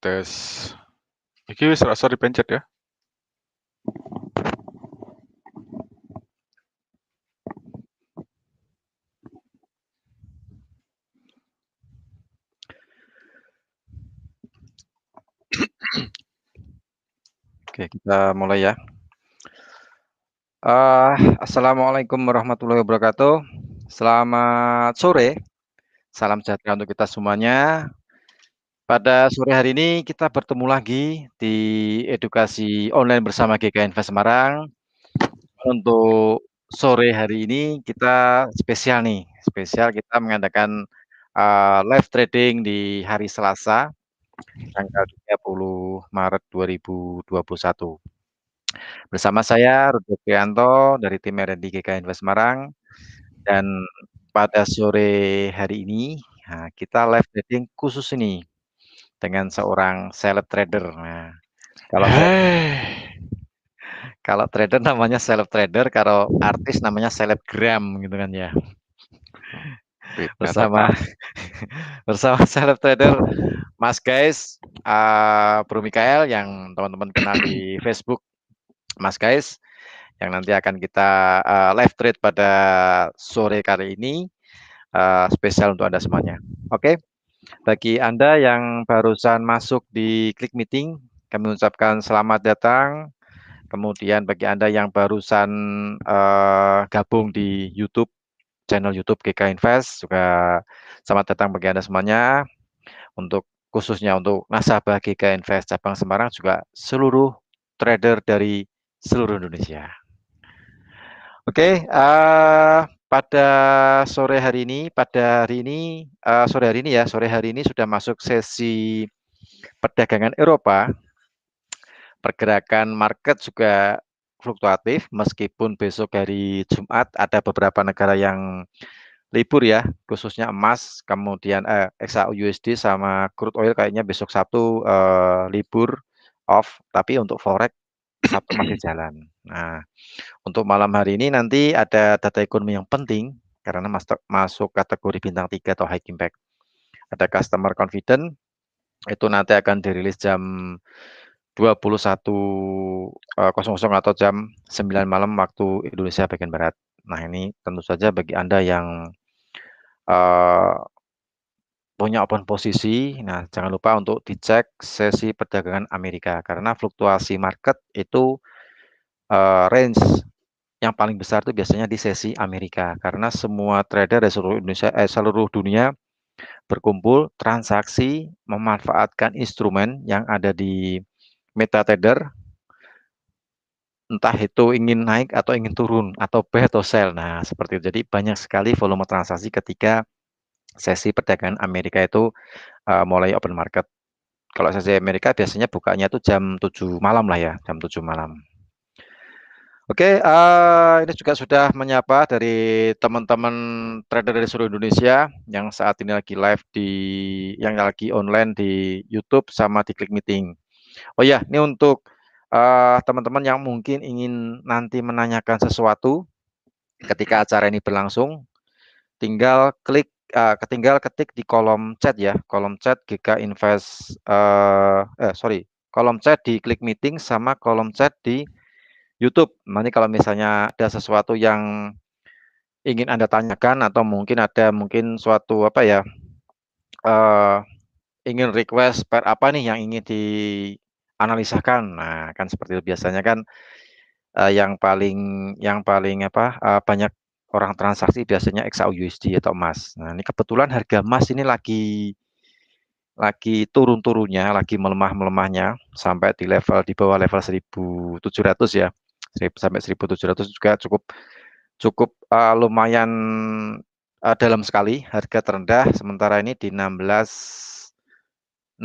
Tes. Iki wis rasa dipencet ya. Oke, kita mulai ya. Assalamualaikum warahmatullahi wabarakatuh. Selamat sore, salam sejahtera untuk kita semuanya. Pada sore hari ini kita bertemu lagi di edukasi online bersama GK Invest Semarang. Untuk sore hari ini kita spesial nih, spesial kita mengadakan live trading di hari Selasa, tanggal 30 Maret 2021. Bersama saya Rudi Prianto dari tim R&D GK Invest Semarang, dan pada sore hari ini kita live trading khusus ini dengan seorang seleb trader. Nah, kalau kalau trader namanya seleb trader, kalau artis namanya selebgram gitu kan ya. Beda Bersama bersama seleb trader Mas Guys, Bro Mikael yang teman-teman kenal di Facebook, Mas Guys, yang nanti akan kita live trade pada sore kali ini, spesial untuk Anda semuanya. Oke, bagi Anda yang barusan masuk di Klik Meeting, kami ucapkan selamat datang. Kemudian bagi Anda yang barusan gabung di YouTube, channel YouTube GK Invest, juga selamat datang bagi Anda semuanya. Untuk khususnya untuk nasabah GK Invest cabang Semarang, juga seluruh trader dari seluruh Indonesia. Oke, pada sore hari ini, sore hari ini sudah masuk sesi perdagangan Eropa. Pergerakan market juga fluktuatif, meskipun besok hari Jumat ada beberapa negara yang libur ya, khususnya emas, kemudian XAU-USD sama crude oil kayaknya besok Sabtu libur off, tapi untuk forex Sabtu masih jalan. Nah, untuk malam hari ini nanti ada data ekonomi yang penting karena masuk kategori bintang 3 atau high impact. Ada customer confident, itu nanti akan dirilis jam 21.00 atau jam 9 malam waktu Indonesia bagian barat. Nah, ini tentu saja bagi Anda yang punya open posisi, nah jangan lupa untuk dicek sesi perdagangan Amerika karena fluktuasi market itu range yang paling besar itu biasanya di sesi Amerika karena semua trader dari seluruh dunia berkumpul transaksi memanfaatkan instrumen yang ada di MetaTrader, entah itu ingin naik atau ingin turun atau buy atau sell. Nah, seperti itu. Jadi banyak sekali volume transaksi ketika sesi perdagangan Amerika itu mulai open market. Kalau sesi Amerika biasanya bukanya itu jam 7 malam lah ya, jam 7 malam. Oke, ini juga sudah menyapa dari teman-teman trader dari seluruh Indonesia yang saat ini lagi live yang lagi online di YouTube sama di Klik Meeting. Oh ya, ini untuk teman-teman yang mungkin ingin nanti menanyakan sesuatu ketika acara ini berlangsung, tinggal ketik di kolom chat ya, kolom chat GK Invest, kolom chat di Klik Meeting sama kolom chat di YouTube. Nanti kalau misalnya ada sesuatu yang ingin Anda tanyakan atau mungkin ada suatu ingin request pair apa nih yang ingin dianalisakan. Nah, kan seperti itu biasanya kan banyak orang transaksi biasanya XAU-USD atau emas. Nah, ini kebetulan harga emas ini lagi turun-turunnya, lagi melemah-melemahnya sampai di bawah level 1.700 ya. Sampai 1.700 juga cukup lumayan dalam sekali, harga terendah sementara ini di 16.95.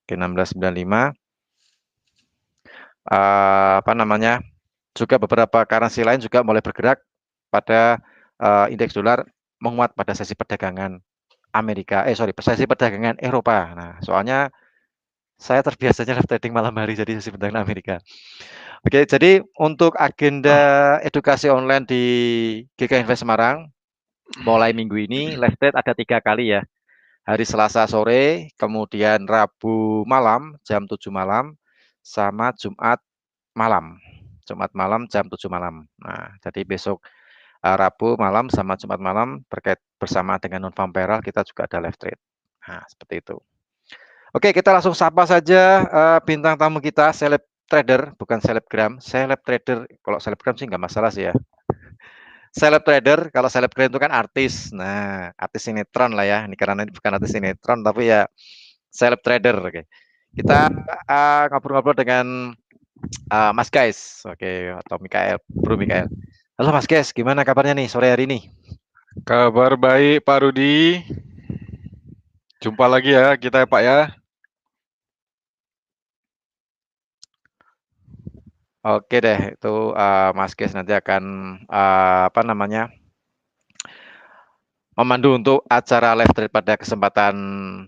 Oke, 16.95. Juga beberapa currency lain juga mulai bergerak pada indeks dolar menguat pada sesi perdagangan sesi perdagangan Eropa. Nah, soalnya saya terbiasanya live trading malam hari, jadi sesi perdagangan Amerika. Oke, jadi untuk agenda edukasi online di GK Invest Semarang, mulai minggu ini live trade ada 3 kali ya. hari Selasa sore, kemudian Rabu malam jam 7 malam, sama Jumat malam. Jumat malam jam 7 malam. Nah, jadi besok Rabu malam sama Jumat malam terkait bersama dengan non farm payroll kita juga ada live trade. Nah, seperti itu. Oke, kita langsung sapa saja bintang tamu kita, seleb trader, bukan selebgram, seleb trader. Kalau selebgram sih nggak masalah sih ya. Seleb trader, kalau selebgram itu kan artis. Nah, artis sinetron lah ya. Ini karena ini bukan artis sinetron, tapi ya seleb trader. Oke. Kita ngobrol-ngobrol dengan Mas Guys, oke, atau Mikael, Bro Mikael. Halo Mas Guys, gimana kabarnya nih sore hari ini? Kabar baik Pak Rudi. Jumpa lagi ya kita ya Pak ya. Oke deh, itu Mas Guys nanti akan memandu untuk acara live trade pada kesempatan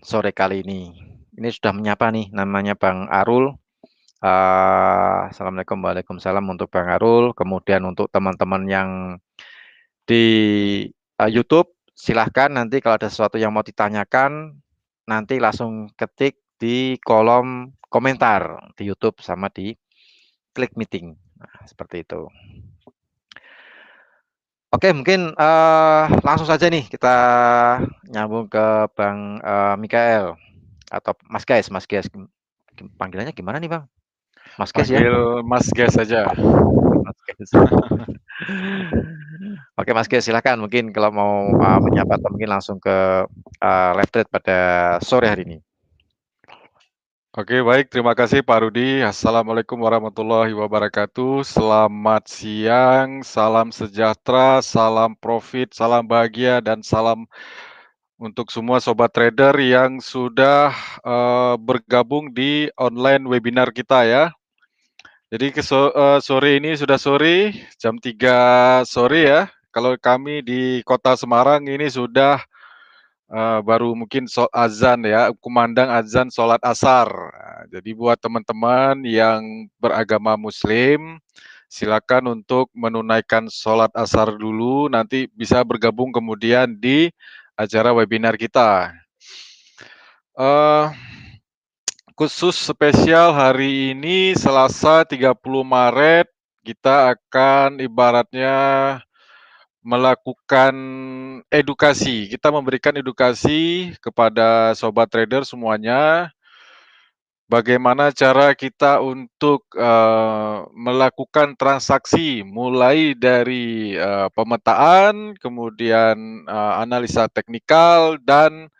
sore kali ini. Ini sudah menyapa nih, namanya Bang Arul. Assalamualaikum, waalaikumsalam untuk Bang Arul. Kemudian untuk teman-teman yang di YouTube, silahkan nanti kalau ada sesuatu yang mau ditanyakan, nanti langsung ketik di kolom komentar di YouTube sama di klik meeting. Nah, seperti itu. Oke, mungkin langsung saja nih kita nyambung ke Bang Mikael atau Mas Guys. Panggilannya gimana nih Bang? Mas Guys ya? Panggil Mas Gas saja. Mas Guys. Oke Mas Guys, silahkan mungkin kalau mau menyapa atau mungkin langsung ke live trade pada sore hari ini. Oke, baik. Terima kasih Pak Rudi. Assalamualaikum warahmatullahi wabarakatuh. Selamat siang, salam sejahtera, salam profit, salam bahagia, dan salam untuk semua sobat trader yang sudah bergabung di online webinar kita ya. Jadi sore ini sudah sore, jam 3 sore ya. Kalau kami di Kota Semarang ini sudah baru mungkin azan ya, kumandang azan sholat asar. Nah, jadi buat teman-teman yang beragama Muslim, silakan untuk menunaikan sholat asar dulu, nanti bisa bergabung kemudian di acara webinar kita. Khusus spesial hari ini Selasa 30 Maret, kita akan ibaratnya melakukan edukasi. Kita memberikan edukasi kepada sobat trader semuanya, bagaimana cara kita untuk melakukan transaksi mulai dari pemetaan, kemudian analisa teknikal, dan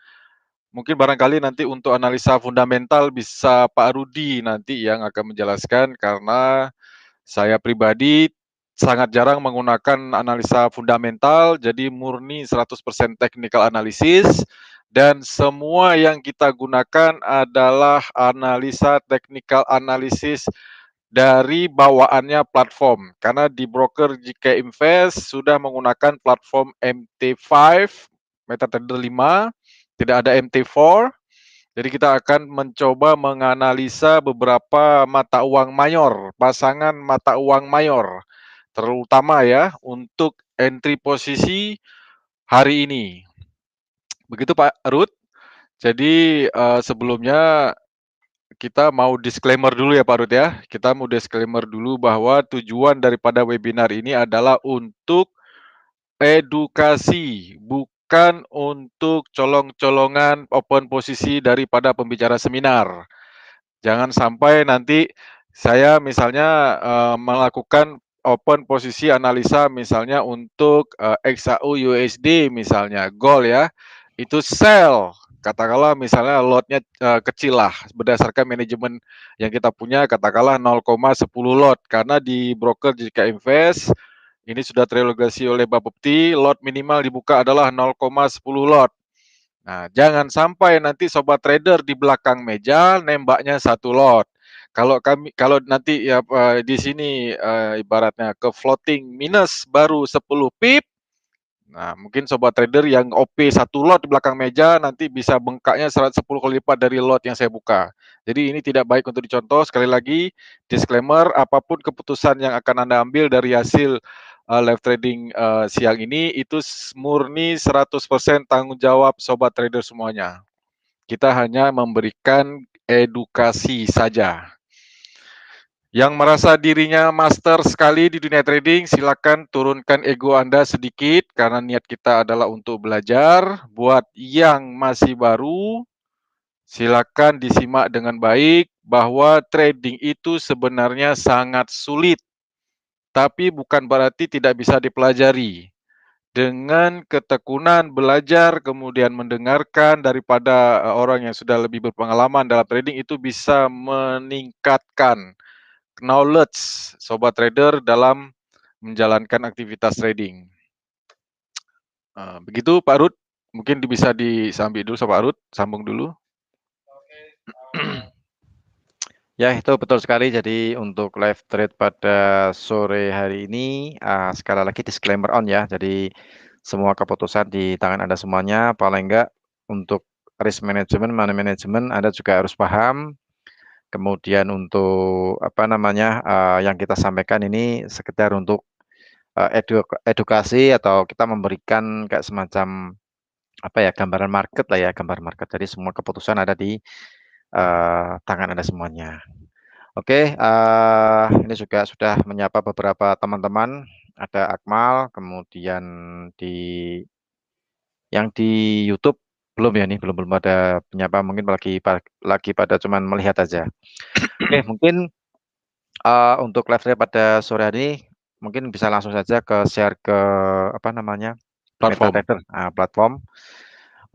mungkin barangkali nanti untuk analisa fundamental bisa Pak Rudi nanti yang akan menjelaskan, karena saya pribadi sangat jarang menggunakan analisa fundamental, jadi murni 100% technical analysis, dan semua yang kita gunakan adalah analisa technical analysis dari bawaannya platform. Karena di broker JK Invest sudah menggunakan platform MT5, MetaTrader 5, tidak ada MT4. Jadi kita akan mencoba menganalisa beberapa mata uang mayor, pasangan mata uang mayor, terutama ya untuk entry posisi hari ini. Begitu Pak Ruth. Jadi sebelumnya kita mau disclaimer dulu ya Pak Ruth ya. Kita mau disclaimer dulu bahwa tujuan daripada webinar ini adalah untuk edukasi, bukan untuk colong-colongan open posisi daripada pembicara seminar. Jangan sampai nanti saya misalnya melakukan open posisi analisa misalnya untuk XAU USD misalnya, gold ya, itu sell. Katakanlah misalnya lotnya kecil lah, berdasarkan manajemen yang kita punya, katakanlah 0,10 lot. Karena di broker JK Invest, ini sudah terregulasi oleh Bapepti, lot minimal dibuka adalah 0,10 lot. Nah, jangan sampai nanti sobat trader di belakang meja nembaknya 1 lot. Kalau nanti ya di sini ibaratnya ke floating minus baru 10 pip. Nah, mungkin sobat trader yang OP 1 lot di belakang meja nanti bisa bengkaknya 110 kali lipat dari lot yang saya buka. Jadi ini tidak baik untuk dicontoh. Sekali lagi, disclaimer, apapun keputusan yang akan Anda ambil dari hasil live trading siang ini, itu murni 100% tanggung jawab sobat trader semuanya. Kita hanya memberikan edukasi saja. Yang merasa dirinya master sekali di dunia trading, silakan turunkan ego Anda sedikit karena niat kita adalah untuk belajar. Buat yang masih baru, silakan disimak dengan baik bahwa trading itu sebenarnya sangat sulit, tapi bukan berarti tidak bisa dipelajari. Dengan ketekunan belajar, kemudian mendengarkan daripada orang yang sudah lebih berpengalaman dalam trading itu bisa meningkatkan knowledge sobat trader dalam menjalankan aktivitas trading. Begitu Pak Rud, mungkin bisa disambi dulu Pak Rud, sambung dulu. Ya, itu betul sekali. Jadi untuk live trade pada sore hari ini, sekali lagi disclaimer on ya. Jadi semua keputusan di tangan Anda semuanya. Paling enggak untuk risk management, money management Anda juga harus paham. Kemudian untuk apa namanya, yang kita sampaikan ini sekedar untuk edukasi atau kita memberikan kayak semacam apa ya, gambaran market lah ya, gambar market. Jadi semua keputusan ada di tangan Anda semuanya. Oke, ini juga sudah menyapa beberapa teman-teman. Ada Akmal, kemudian di yang di YouTube belum ya nih, belum ada penyapa, mungkin lagi pada cuman melihat aja. Oke, mungkin untuk live trade pada sore hari ini mungkin bisa langsung saja share ke apa namanya, Platform. MetaTrader platform.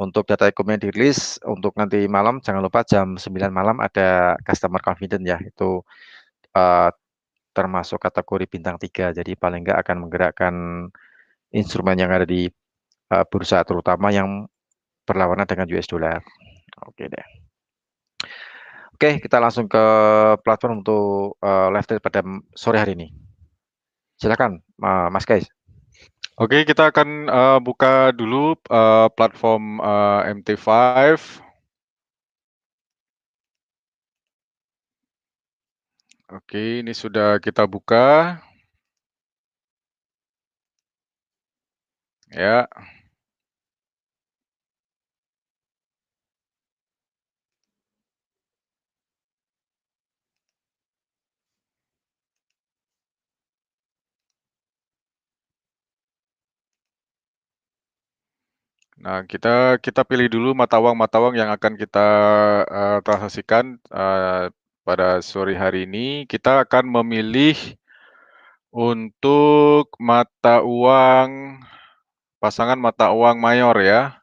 Untuk data ekonomi dirilis untuk nanti malam, jangan lupa jam 9 malam ada customer confidence ya, itu termasuk kategori bintang 3. Jadi paling enggak akan menggerakkan instrumen yang ada di bursa, terutama yang berlawanan dengan US dollar. Oke deh. Oke, kita langsung ke platform untuk live trade pada sore hari ini. Silakan, Mas Kais. Oke, kita akan buka dulu platform MT5. Oke, ini sudah kita buka. Ya. Nah, kita pilih dulu mata uang yang akan kita transaksikan pada sore hari ini. Kita akan memilih untuk pasangan mata uang mayor ya.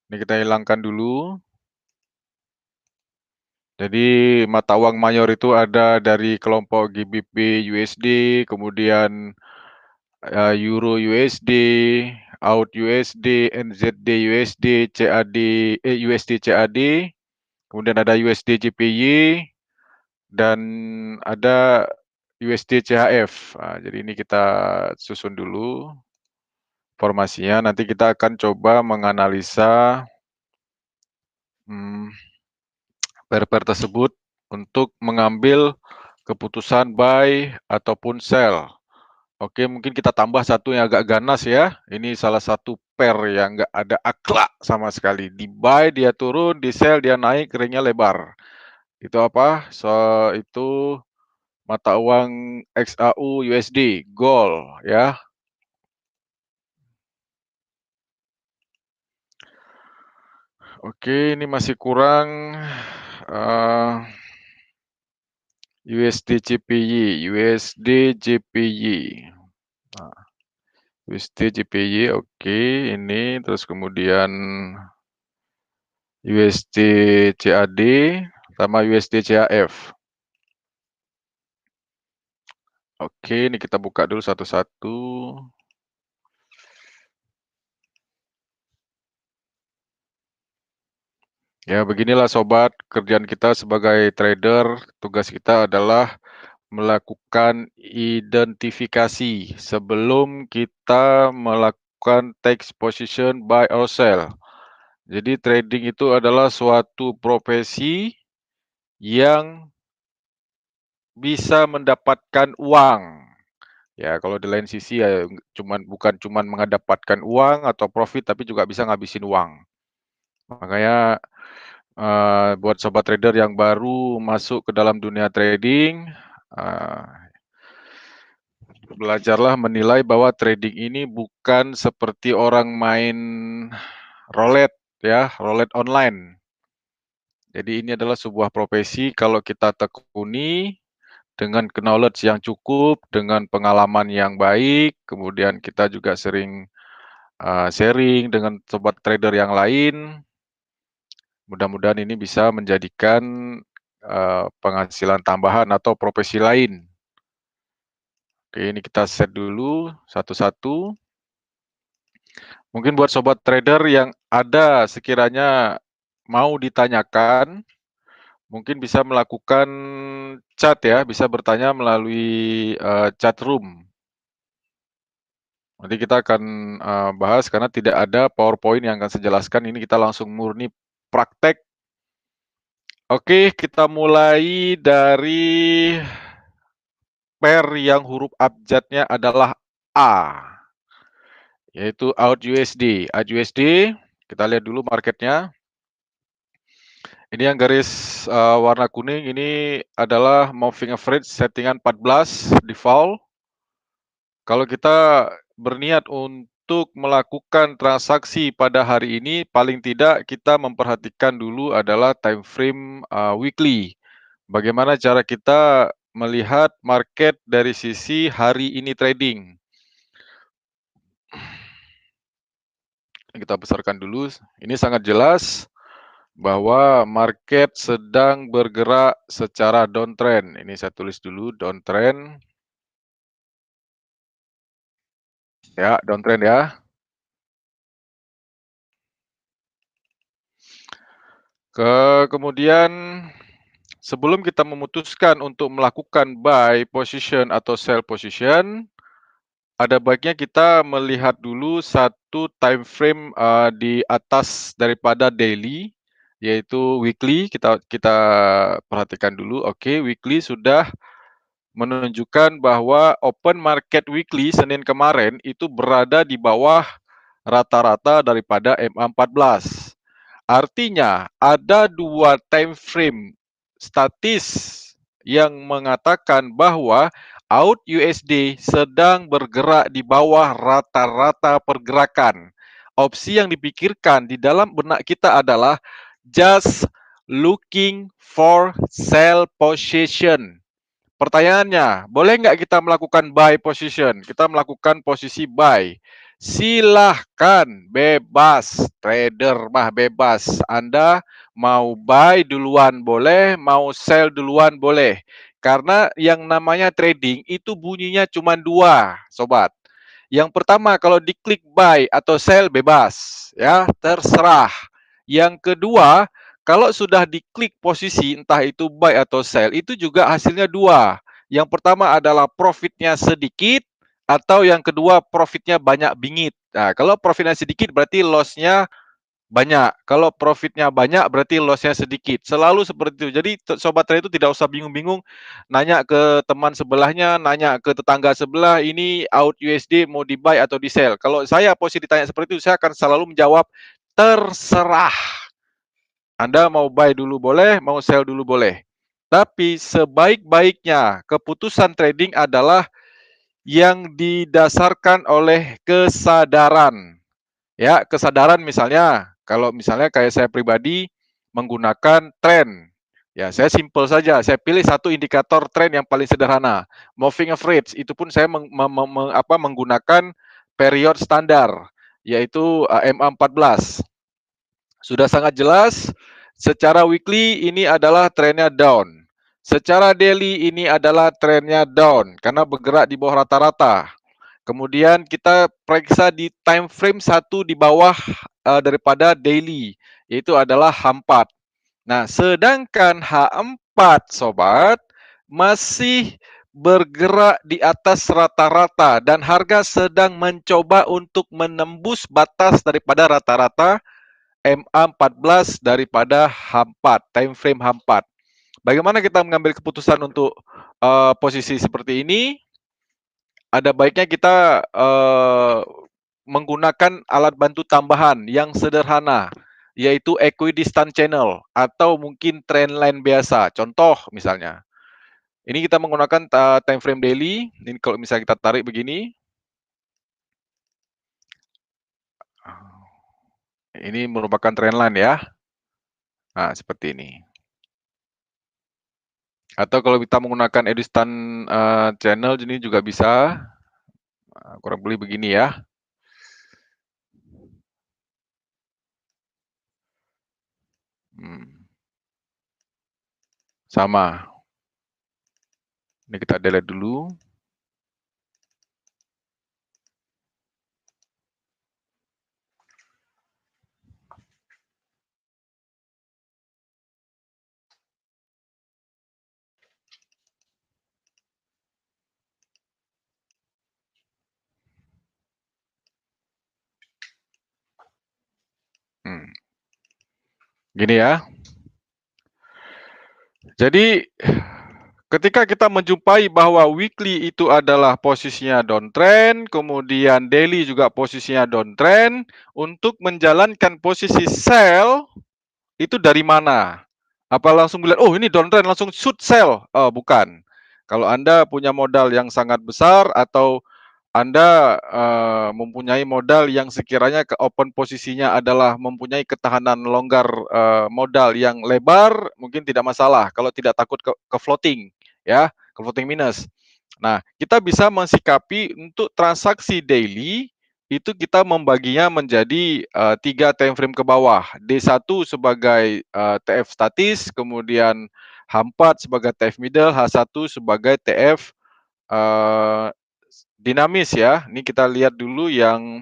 Ini kita hilangkan dulu. Jadi mata uang mayor itu ada dari kelompok GBP USD, kemudian Euro USD, AUD USD, NZD USD, USD CAD, kemudian ada USD JPY, dan ada USD CHF. Jadi ini kita susun dulu formasinya. Nanti kita akan coba menganalisa pair-pair tersebut untuk mengambil keputusan buy ataupun sell. Oke, mungkin kita tambah satu yang agak ganas ya. Ini salah satu pair yang nggak ada akhlak sama sekali. Di buy dia turun, di sell dia naik, ringnya lebar. Itu apa? Itu mata uang XAU USD, gold ya. Oke, ini masih kurang USD JPY, USD JPY. USD JPY, oke, ini terus kemudian USD CAD sama USD CHF. Oke, ini kita buka dulu satu-satu. Ya, beginilah sobat, kerjaan kita sebagai trader, tugas kita adalah melakukan identifikasi sebelum kita melakukan take position buy or sell. Jadi trading itu adalah suatu profesi yang bisa mendapatkan uang. Ya, kalau di lain sisi ya bukan cuman mendapatkan uang atau profit, tapi juga bisa ngabisin uang. Makanya Buat sobat trader yang baru masuk ke dalam dunia trading, belajarlah menilai bahwa trading ini bukan seperti orang main roulette ya, roulette online. Jadi ini adalah sebuah profesi kalau kita tekuni dengan knowledge yang cukup, dengan pengalaman yang baik, kemudian kita juga sering sharing dengan sobat trader yang lain. Mudah-mudahan ini bisa menjadikan penghasilan tambahan atau profesi lain. Oke, ini kita set dulu satu-satu. Mungkin buat sobat trader yang ada sekiranya mau ditanyakan, mungkin bisa melakukan chat ya, bisa bertanya melalui chat room. Nanti kita akan bahas karena tidak ada PowerPoint yang akan saya jelaskan, ini kita langsung murni praktek. Oke, kita mulai dari pair yang huruf abjadnya adalah A, yaitu AUD-USD. AUD-USD, kita lihat dulu marketnya. Ini yang garis warna kuning, ini adalah moving average settingan 14 default. Kalau kita berniat untuk melakukan transaksi pada hari ini, paling tidak kita memperhatikan dulu adalah time frame weekly. Bagaimana cara kita melihat market dari sisi hari ini trading. Kita besarkan dulu. Ini sangat jelas bahwa market sedang bergerak secara downtrend. Ini saya tulis dulu downtrend. Ya, downtrend ya. Kemudian sebelum kita memutuskan untuk melakukan buy position atau sell position, ada baiknya kita melihat dulu satu time frame di atas daripada daily, yaitu weekly. Kita perhatikan dulu. Oke, weekly sudah menunjukkan bahwa open market weekly Senin kemarin itu berada di bawah rata-rata daripada MA14. Artinya ada dua time frame statis yang mengatakan bahwa AUD USD sedang bergerak di bawah rata-rata pergerakan. Opsi yang dipikirkan di dalam benak kita adalah just looking for sell position. Pertanyaannya, boleh nggak kita melakukan buy position? Kita melakukan posisi buy. Silahkan, bebas. Trader mah bebas. Anda mau buy duluan boleh, mau sell duluan boleh. Karena yang namanya trading itu bunyinya cuma dua, sobat. Yang pertama, kalau diklik buy atau sell bebas, ya terserah. Yang kedua, kalau sudah diklik posisi entah itu buy atau sell, itu juga hasilnya dua. Yang pertama adalah profitnya sedikit, atau yang kedua profitnya banyak bingit. Nah, kalau profitnya sedikit berarti lossnya banyak. Kalau profitnya banyak berarti lossnya sedikit. Selalu seperti itu. Jadi sobat trader itu tidak usah bingung-bingung nanya ke teman sebelahnya, nanya ke tetangga sebelah, ini AUD USD mau di buy atau di sell. Kalau saya posisi ditanya seperti itu, saya akan selalu menjawab terserah. Anda mau buy dulu boleh, mau sell dulu boleh. Tapi sebaik-baiknya keputusan trading adalah yang didasarkan oleh kesadaran. Ya, kesadaran misalnya, kalau misalnya kayak saya pribadi menggunakan tren. Ya, saya simpel saja. Saya pilih satu indikator tren yang paling sederhana. Moving average, itu pun saya menggunakan period standar, yaitu MA14. Sudah sangat jelas, secara weekly ini adalah trennya down. Secara daily ini adalah trennya down, karena bergerak di bawah rata-rata. Kemudian kita periksa di time frame satu di bawah daripada daily, yaitu adalah H4. Nah, sedangkan H4, sobat, masih bergerak di atas rata-rata dan harga sedang mencoba untuk menembus batas daripada rata-rata MA14 daripada H4, time frame H4. Bagaimana kita mengambil keputusan untuk posisi seperti ini? Ada baiknya kita menggunakan alat bantu tambahan yang sederhana, yaitu equidistant channel atau mungkin trendline biasa. Contoh misalnya, ini kita menggunakan time frame daily. Ini kalau misalnya kita tarik begini, ini merupakan trendline ya. Nah, seperti ini. Atau kalau kita menggunakan equidistant channel, ini juga bisa. Kurang lebih begini ya. Sama. Ini kita delete dulu. Gini ya. Jadi ketika kita menjumpai bahwa weekly itu adalah posisinya downtrend, kemudian daily juga posisinya downtrend, untuk menjalankan posisi sell itu dari mana? Apa langsung bilang, oh ini downtrend langsung shoot sell? Oh, bukan. Kalau Anda punya modal yang sangat besar atau Anda mempunyai modal yang sekiranya ke open posisinya adalah mempunyai ketahanan longgar modal yang lebar, mungkin tidak masalah kalau tidak takut ke floating, ya, ke floating minus. Nah, kita bisa mensikapi untuk transaksi daily itu kita membaginya menjadi 3 time frame ke bawah. D1 sebagai TF statis, kemudian H4 sebagai TF middle, H1 sebagai TF dinamis ya. Ini kita lihat dulu yang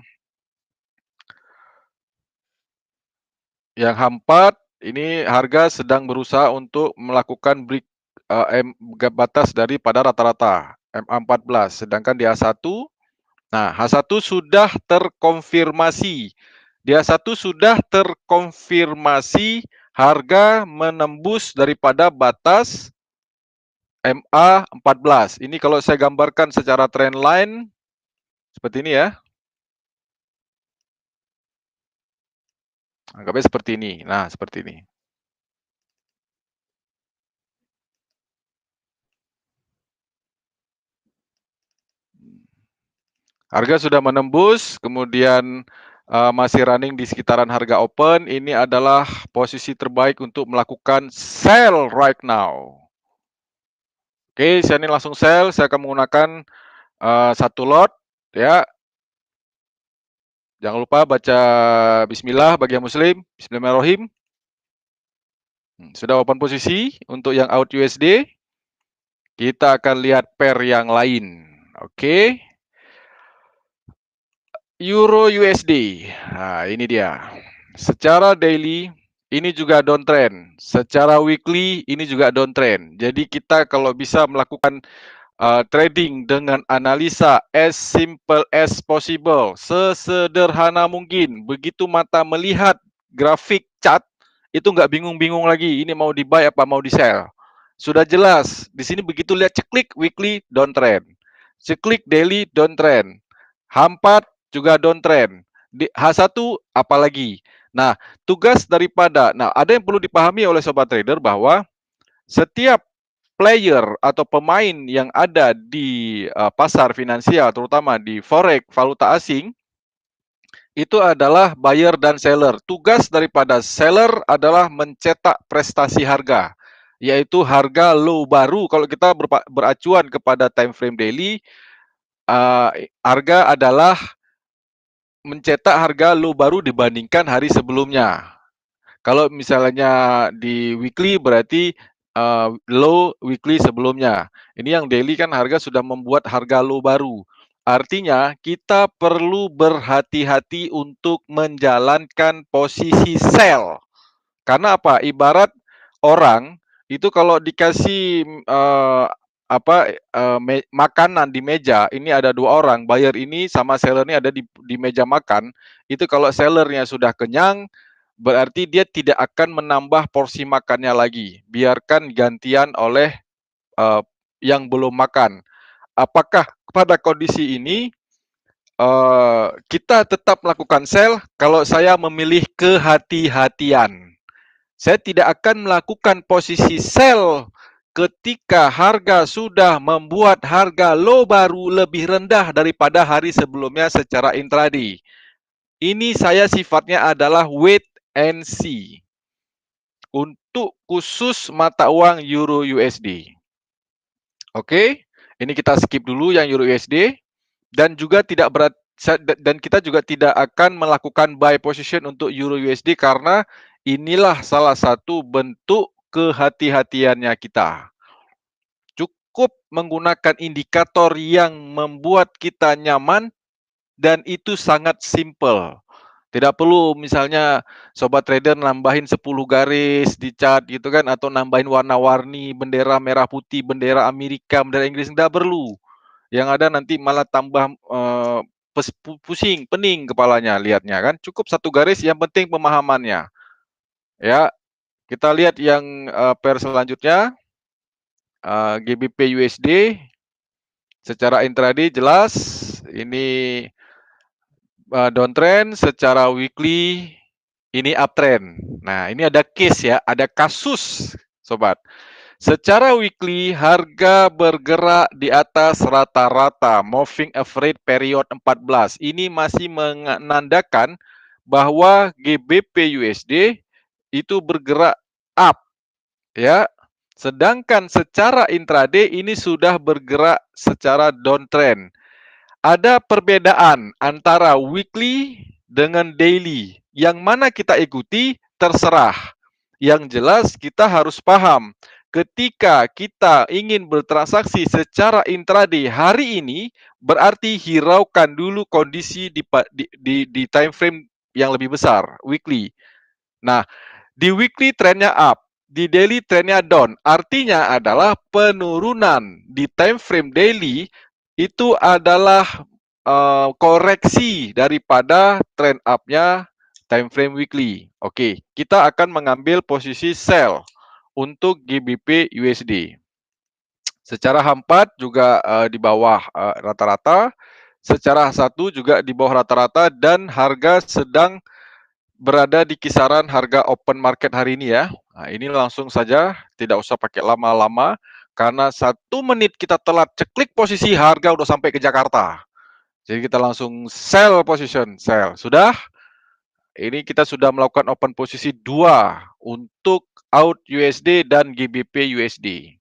H4 ini harga sedang berusaha untuk melakukan break gap batas daripada rata-rata MA14, sedangkan di H1, nah H1 sudah terkonfirmasi. Di H1 sudah terkonfirmasi harga menembus daripada batas MA14. Ini kalau saya gambarkan secara trend line seperti ini ya. Anggapnya seperti ini. Nah, seperti ini. Harga sudah menembus, kemudian masih running di sekitaran harga open. Ini adalah posisi terbaik untuk melakukan sell right now. Oke, saya ini langsung sell. Saya akan menggunakan satu lot, ya. Jangan lupa baca Bismillah bagi yang Muslim. Bismillahirrahmanirrahim. Sudah open posisi untuk yang out USD. Kita akan lihat pair yang lain. Oke. Euro USD. Nah, ini dia. Secara daily ini juga downtrend. Secara weekly ini juga downtrend. Jadi kita kalau bisa melakukan trading dengan analisa as simple as possible, sesederhana mungkin. Begitu mata melihat grafik chart, itu nggak bingung-bingung lagi. Ini mau di buy apa mau di sell. Sudah jelas. Di sini begitu lihat ceklik weekly downtrend, ceklik daily downtrend, H4 juga downtrend, di H1 apalagi. Nah, tugas daripada, ada yang perlu dipahami oleh sobat trader bahwa setiap player atau pemain yang ada di pasar finansial, terutama di forex, valuta asing, itu adalah buyer dan seller. Tugas daripada seller adalah mencetak prestasi harga, yaitu harga low baru. Kalau kita beracuan kepada time frame daily, harga adalah mencetak harga low baru dibandingkan hari sebelumnya. Kalau misalnya di weekly berarti low weekly sebelumnya. Ini yang daily kan harga sudah membuat harga low baru. Artinya kita perlu berhati-hati untuk menjalankan posisi sell. Karena apa? Ibarat orang itu kalau dikasih makanan di meja, ini ada 2 orang, buyer ini sama seller ini ada di meja makan. Itu kalau sellernya sudah kenyang, berarti dia tidak akan menambah porsi makannya lagi. Biarkan gantian oleh yang belum makan. Apakah pada kondisi ini kita tetap melakukan sell kalau saya memilih kehati-hatian. Saya tidak akan melakukan posisi sell ketika harga sudah membuat harga low baru lebih rendah daripada hari sebelumnya secara intraday. Ini saya sifatnya adalah wait and see untuk khusus mata uang Euro USD. Oke, ini kita skip dulu yang Euro USD dan juga tidak berat dan kita juga tidak akan melakukan buy position untuk Euro USD karena inilah salah satu bentuk kehati-hatiannya kita. Cukup menggunakan indikator yang membuat kita nyaman dan itu sangat simple. Tidak perlu misalnya sobat trader nambahin 10 garis di chart gitu kan, atau nambahin warna-warni bendera merah putih, bendera Amerika, bendera Inggris, tidak perlu. Yang ada nanti malah tambah pusing, pening kepalanya lihatnya kan. Cukup satu garis, yang penting pemahamannya. Ya, kita lihat yang pair selanjutnya, GBP USD. Secara intraday jelas ini downtrend, secara weekly ini uptrend. Nah, ini ada case ya, ada kasus, sobat. Secara weekly, harga bergerak di atas rata-rata moving average period 14. Ini masih menandakan bahwa GBP USD itu bergerak up, ya. Sedangkan secara intraday ini sudah bergerak secara downtrend. Ada perbedaan antara weekly dengan daily. Yang mana kita ikuti terserah. Yang jelas kita harus paham, ketika kita ingin bertransaksi secara intraday hari ini, berarti hiraukan dulu kondisi di time frame yang lebih besar, weekly. Nah, di weekly trendnya up, di daily trendnya down. Artinya adalah penurunan di time frame daily itu adalah koreksi daripada trend up-nya time frame weekly. Oke, kita akan mengambil posisi sell untuk GBP USD. Secara H4 juga di bawah rata-rata, secara H1 juga di bawah rata-rata, dan harga sedang berada di kisaran harga open market hari ini ya. Nah, ini langsung saja, tidak usah pakai lama-lama, karena 1 menit kita telat ceklik posisi, harga udah sampai ke Jakarta. Jadi kita langsung sell position, sell. Sudah? Ini kita sudah melakukan open posisi 2 untuk out USD dan GBP USD.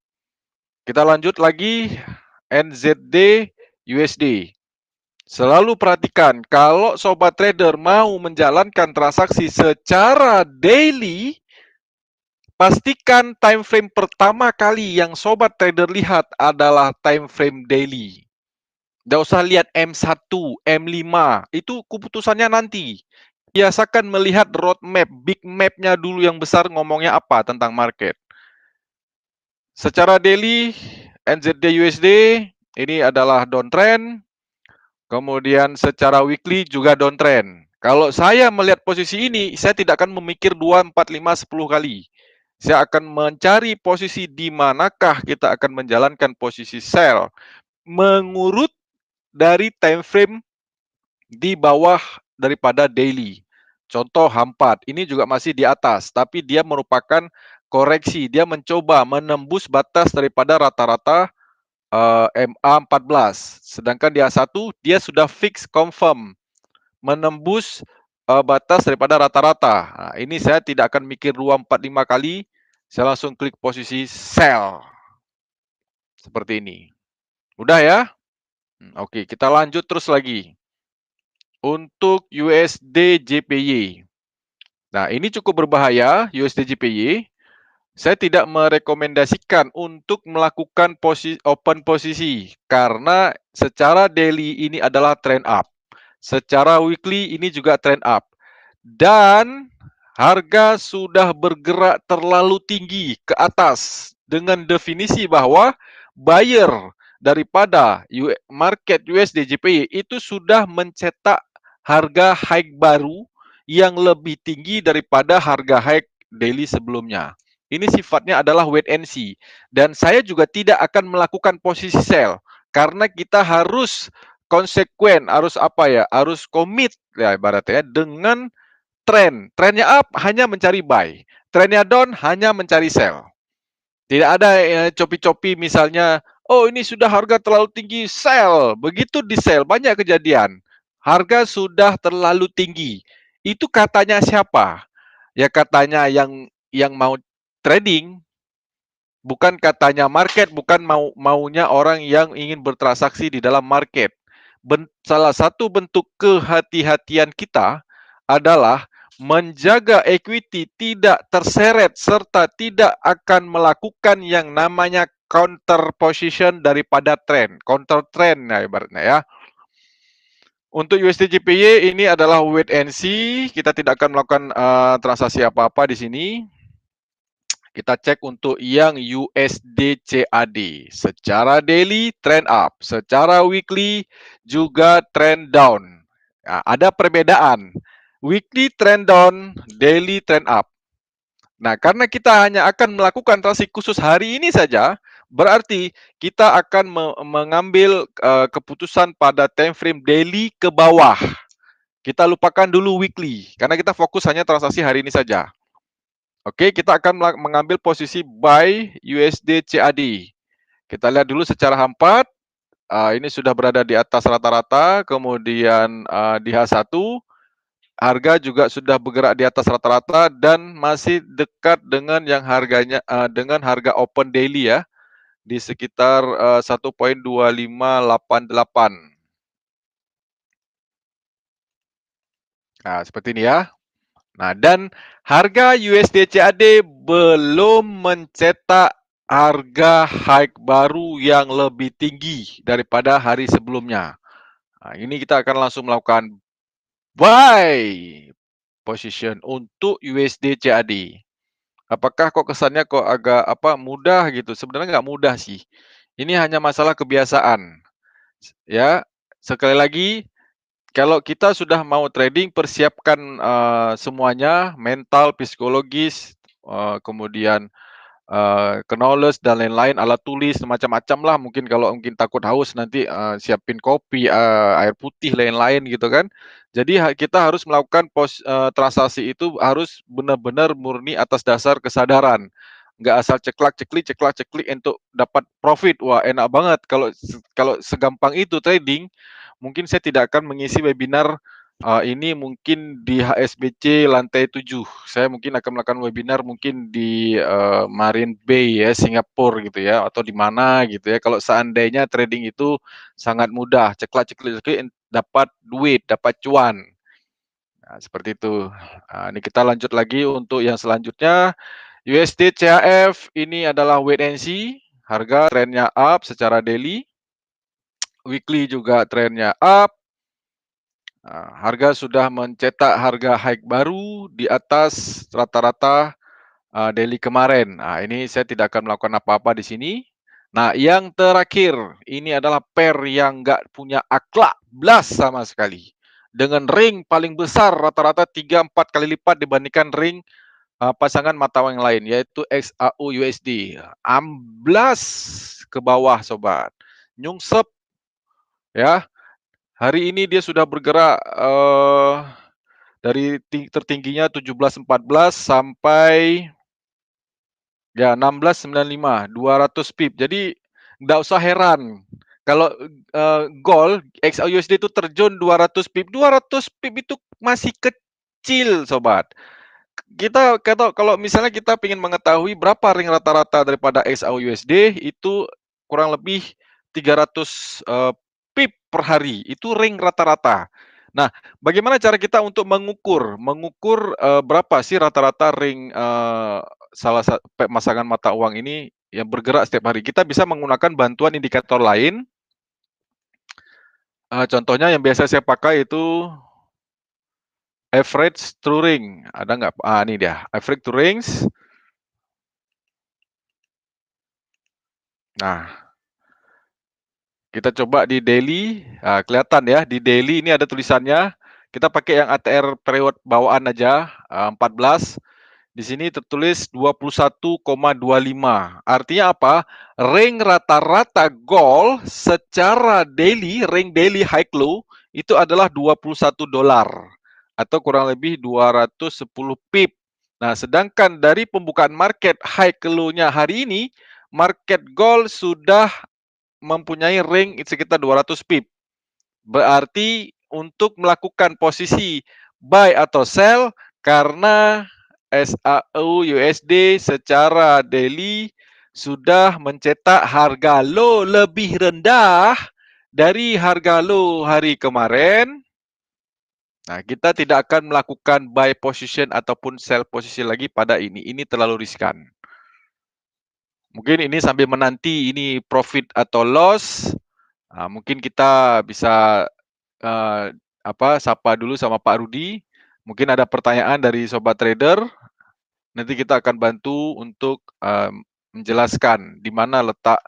Kita lanjut lagi, NZD USD. Selalu perhatikan, kalau sobat trader mau menjalankan transaksi secara daily, pastikan time frame pertama kali yang sobat trader lihat adalah time frame daily. Tidak usah lihat M1, M5, itu keputusannya nanti. Biasakan melihat roadmap, big map-nya dulu yang besar ngomongnya apa tentang market. Secara daily, NZD USD ini adalah downtrend. Kemudian secara weekly juga downtrend. Kalau saya melihat posisi ini, saya tidak akan memikir 2, 4, 5, 10 kali. Saya akan mencari posisi di manakah kita akan menjalankan posisi sell. Mengurut dari time frame di bawah daripada daily. Contoh H4, ini juga masih di atas, tapi dia merupakan koreksi. Dia mencoba menembus batas daripada rata-rata MA14. Sedangkan di A1, dia sudah fix confirm menembus batas daripada rata-rata. Nah, ini saya tidak akan mikir 2, 4, 5 kali. Saya langsung klik posisi sell. Seperti ini. Udah ya? Oke, kita lanjut terus lagi. Untuk USD JPY. Nah, ini cukup berbahaya, USD JPY. Saya tidak merekomendasikan untuk melakukan open posisi karena secara daily ini adalah trend up. Secara weekly ini juga trend up. Dan harga sudah bergerak terlalu tinggi ke atas dengan definisi bahwa buyer daripada market USD JPY itu sudah mencetak harga high baru yang lebih tinggi daripada harga high daily sebelumnya. Ini sifatnya adalah wait and see. Dan saya juga tidak akan melakukan posisi sell karena kita harus konsekuen, harus apa ya, harus komit ya ibaratnya dengan tren. Trennya up hanya mencari buy, trennya down hanya mencari sell. Tidak ada copi-copi misalnya, oh ini sudah harga terlalu tinggi, sell. Begitu di sell, banyak kejadian. Harga sudah terlalu tinggi. Itu katanya siapa? Ya katanya yang mau trading, bukan katanya market, bukan maunya orang yang ingin bertransaksi di dalam market. Salah satu bentuk kehati-hatian kita adalah menjaga equity tidak terseret serta tidak akan melakukan yang namanya counter position daripada trend. Counter trend ya ibaratnya ya. Untuk USD JPY ini adalah wait and see. Kita tidak akan melakukan transaksi apa-apa di sini. Kita cek untuk yang USD CAD. Secara daily trend up, secara weekly juga trend down. Nah, ada perbedaan. Weekly trend down, daily trend up. Nah, karena kita hanya akan melakukan transaksi khusus hari ini saja, berarti kita akan mengambil keputusan pada time frame daily ke bawah. Kita lupakan dulu weekly, karena kita fokus hanya transaksi hari ini saja. Oke, kita akan mengambil posisi buy USD CAD. Kita lihat dulu secara hampat. Ini sudah berada di atas rata-rata, kemudian di H1 harga juga sudah bergerak di atas rata-rata dan masih dekat dengan yang harganya dengan harga open daily ya, di sekitar 1.2588. Nah, seperti ini ya. Nah, dan harga USD CAD belum mencetak harga high baru yang lebih tinggi daripada hari sebelumnya. Nah, ini kita akan langsung melakukan buy position untuk USD CAD. Apakah kok kesannya kok agak mudah gitu? Sebenarnya nggak mudah sih. Ini hanya masalah kebiasaan. Ya, sekali lagi, kalau kita sudah mau trading, persiapkan semuanya, mental, psikologis, kemudian knowledge dan lain-lain, alat tulis, macam-macam lah. Mungkin kalau mungkin takut haus nanti siapin kopi, air putih, lain-lain gitu kan. Jadi kita harus melakukan transaksi itu harus benar-benar murni atas dasar kesadaran. Nggak asal ceklak-ceklik untuk dapat profit. Wah, enak banget kalau segampang itu trading. Mungkin saya tidak akan mengisi webinar ini mungkin di HSBC lantai 7. Saya mungkin akan melakukan webinar mungkin di Marine Bay ya, Singapura gitu ya, atau di mana gitu ya. Kalau seandainya trading itu sangat mudah, ceklak-ceklik dapat duit, dapat cuan. Nah, seperti itu. Nah, ini kita lanjut lagi untuk yang selanjutnya. USD CHF ini adalah wait and see. Harga trennya up secara daily. Weekly juga trennya up. Harga sudah mencetak harga high baru di atas rata-rata daily kemarin. Nah, ini saya tidak akan melakukan apa-apa di sini. Nah, yang terakhir, ini adalah pair yang nggak punya akhlak belas sama sekali. Dengan ring paling besar rata-rata 3-4 kali lipat dibandingkan ring pasangan mata uang yang lain, yaitu XAU USD. Amblas ke bawah, sobat. Nyungsep, ya. Hari ini dia sudah bergerak dari tertingginya 17.14 sampai ya 16.95, 200 pip. Jadi nggak usah heran kalau gold XAUUSD itu terjun 200 pip. 200 pip itu masih kecil, sobat. Kita kalau misalnya kita ingin mengetahui berapa ring rata-rata daripada XAUUSD, itu kurang lebih 300 pip per hari. Itu ring rata-rata. Nah, bagaimana cara kita untuk mengukur berapa sih rata-rata ring salah satu pemasangan mata uang ini yang bergerak setiap hari? Kita bisa menggunakan bantuan indikator lain. Contohnya yang biasa saya pakai itu average true ring. Ada nggak? Ini dia, average true rings. Nah, kita coba di daily. Kelihatan ya, di daily ini ada tulisannya. Kita pakai yang ATR period bawaan aja, 14. Di sini tertulis 21,25. Artinya apa? Range rata-rata gold secara daily, range daily high low itu adalah $21 atau kurang lebih 210 pip. Nah, sedangkan dari pembukaan market high low-nya hari ini, market gold sudah mempunyai range sekitar 200 pip. Berarti untuk melakukan posisi buy atau sell karena SAU USD secara daily sudah mencetak harga low lebih rendah dari harga low hari kemarin. Nah, kita tidak akan melakukan buy position ataupun sell position lagi pada ini. Ini terlalu riskan. Mungkin ini sambil menanti ini profit atau loss. Mungkin kita bisa sapa dulu sama Pak Rudi. Mungkin ada pertanyaan dari sobat trader. Nanti kita akan bantu untuk menjelaskan di mana letak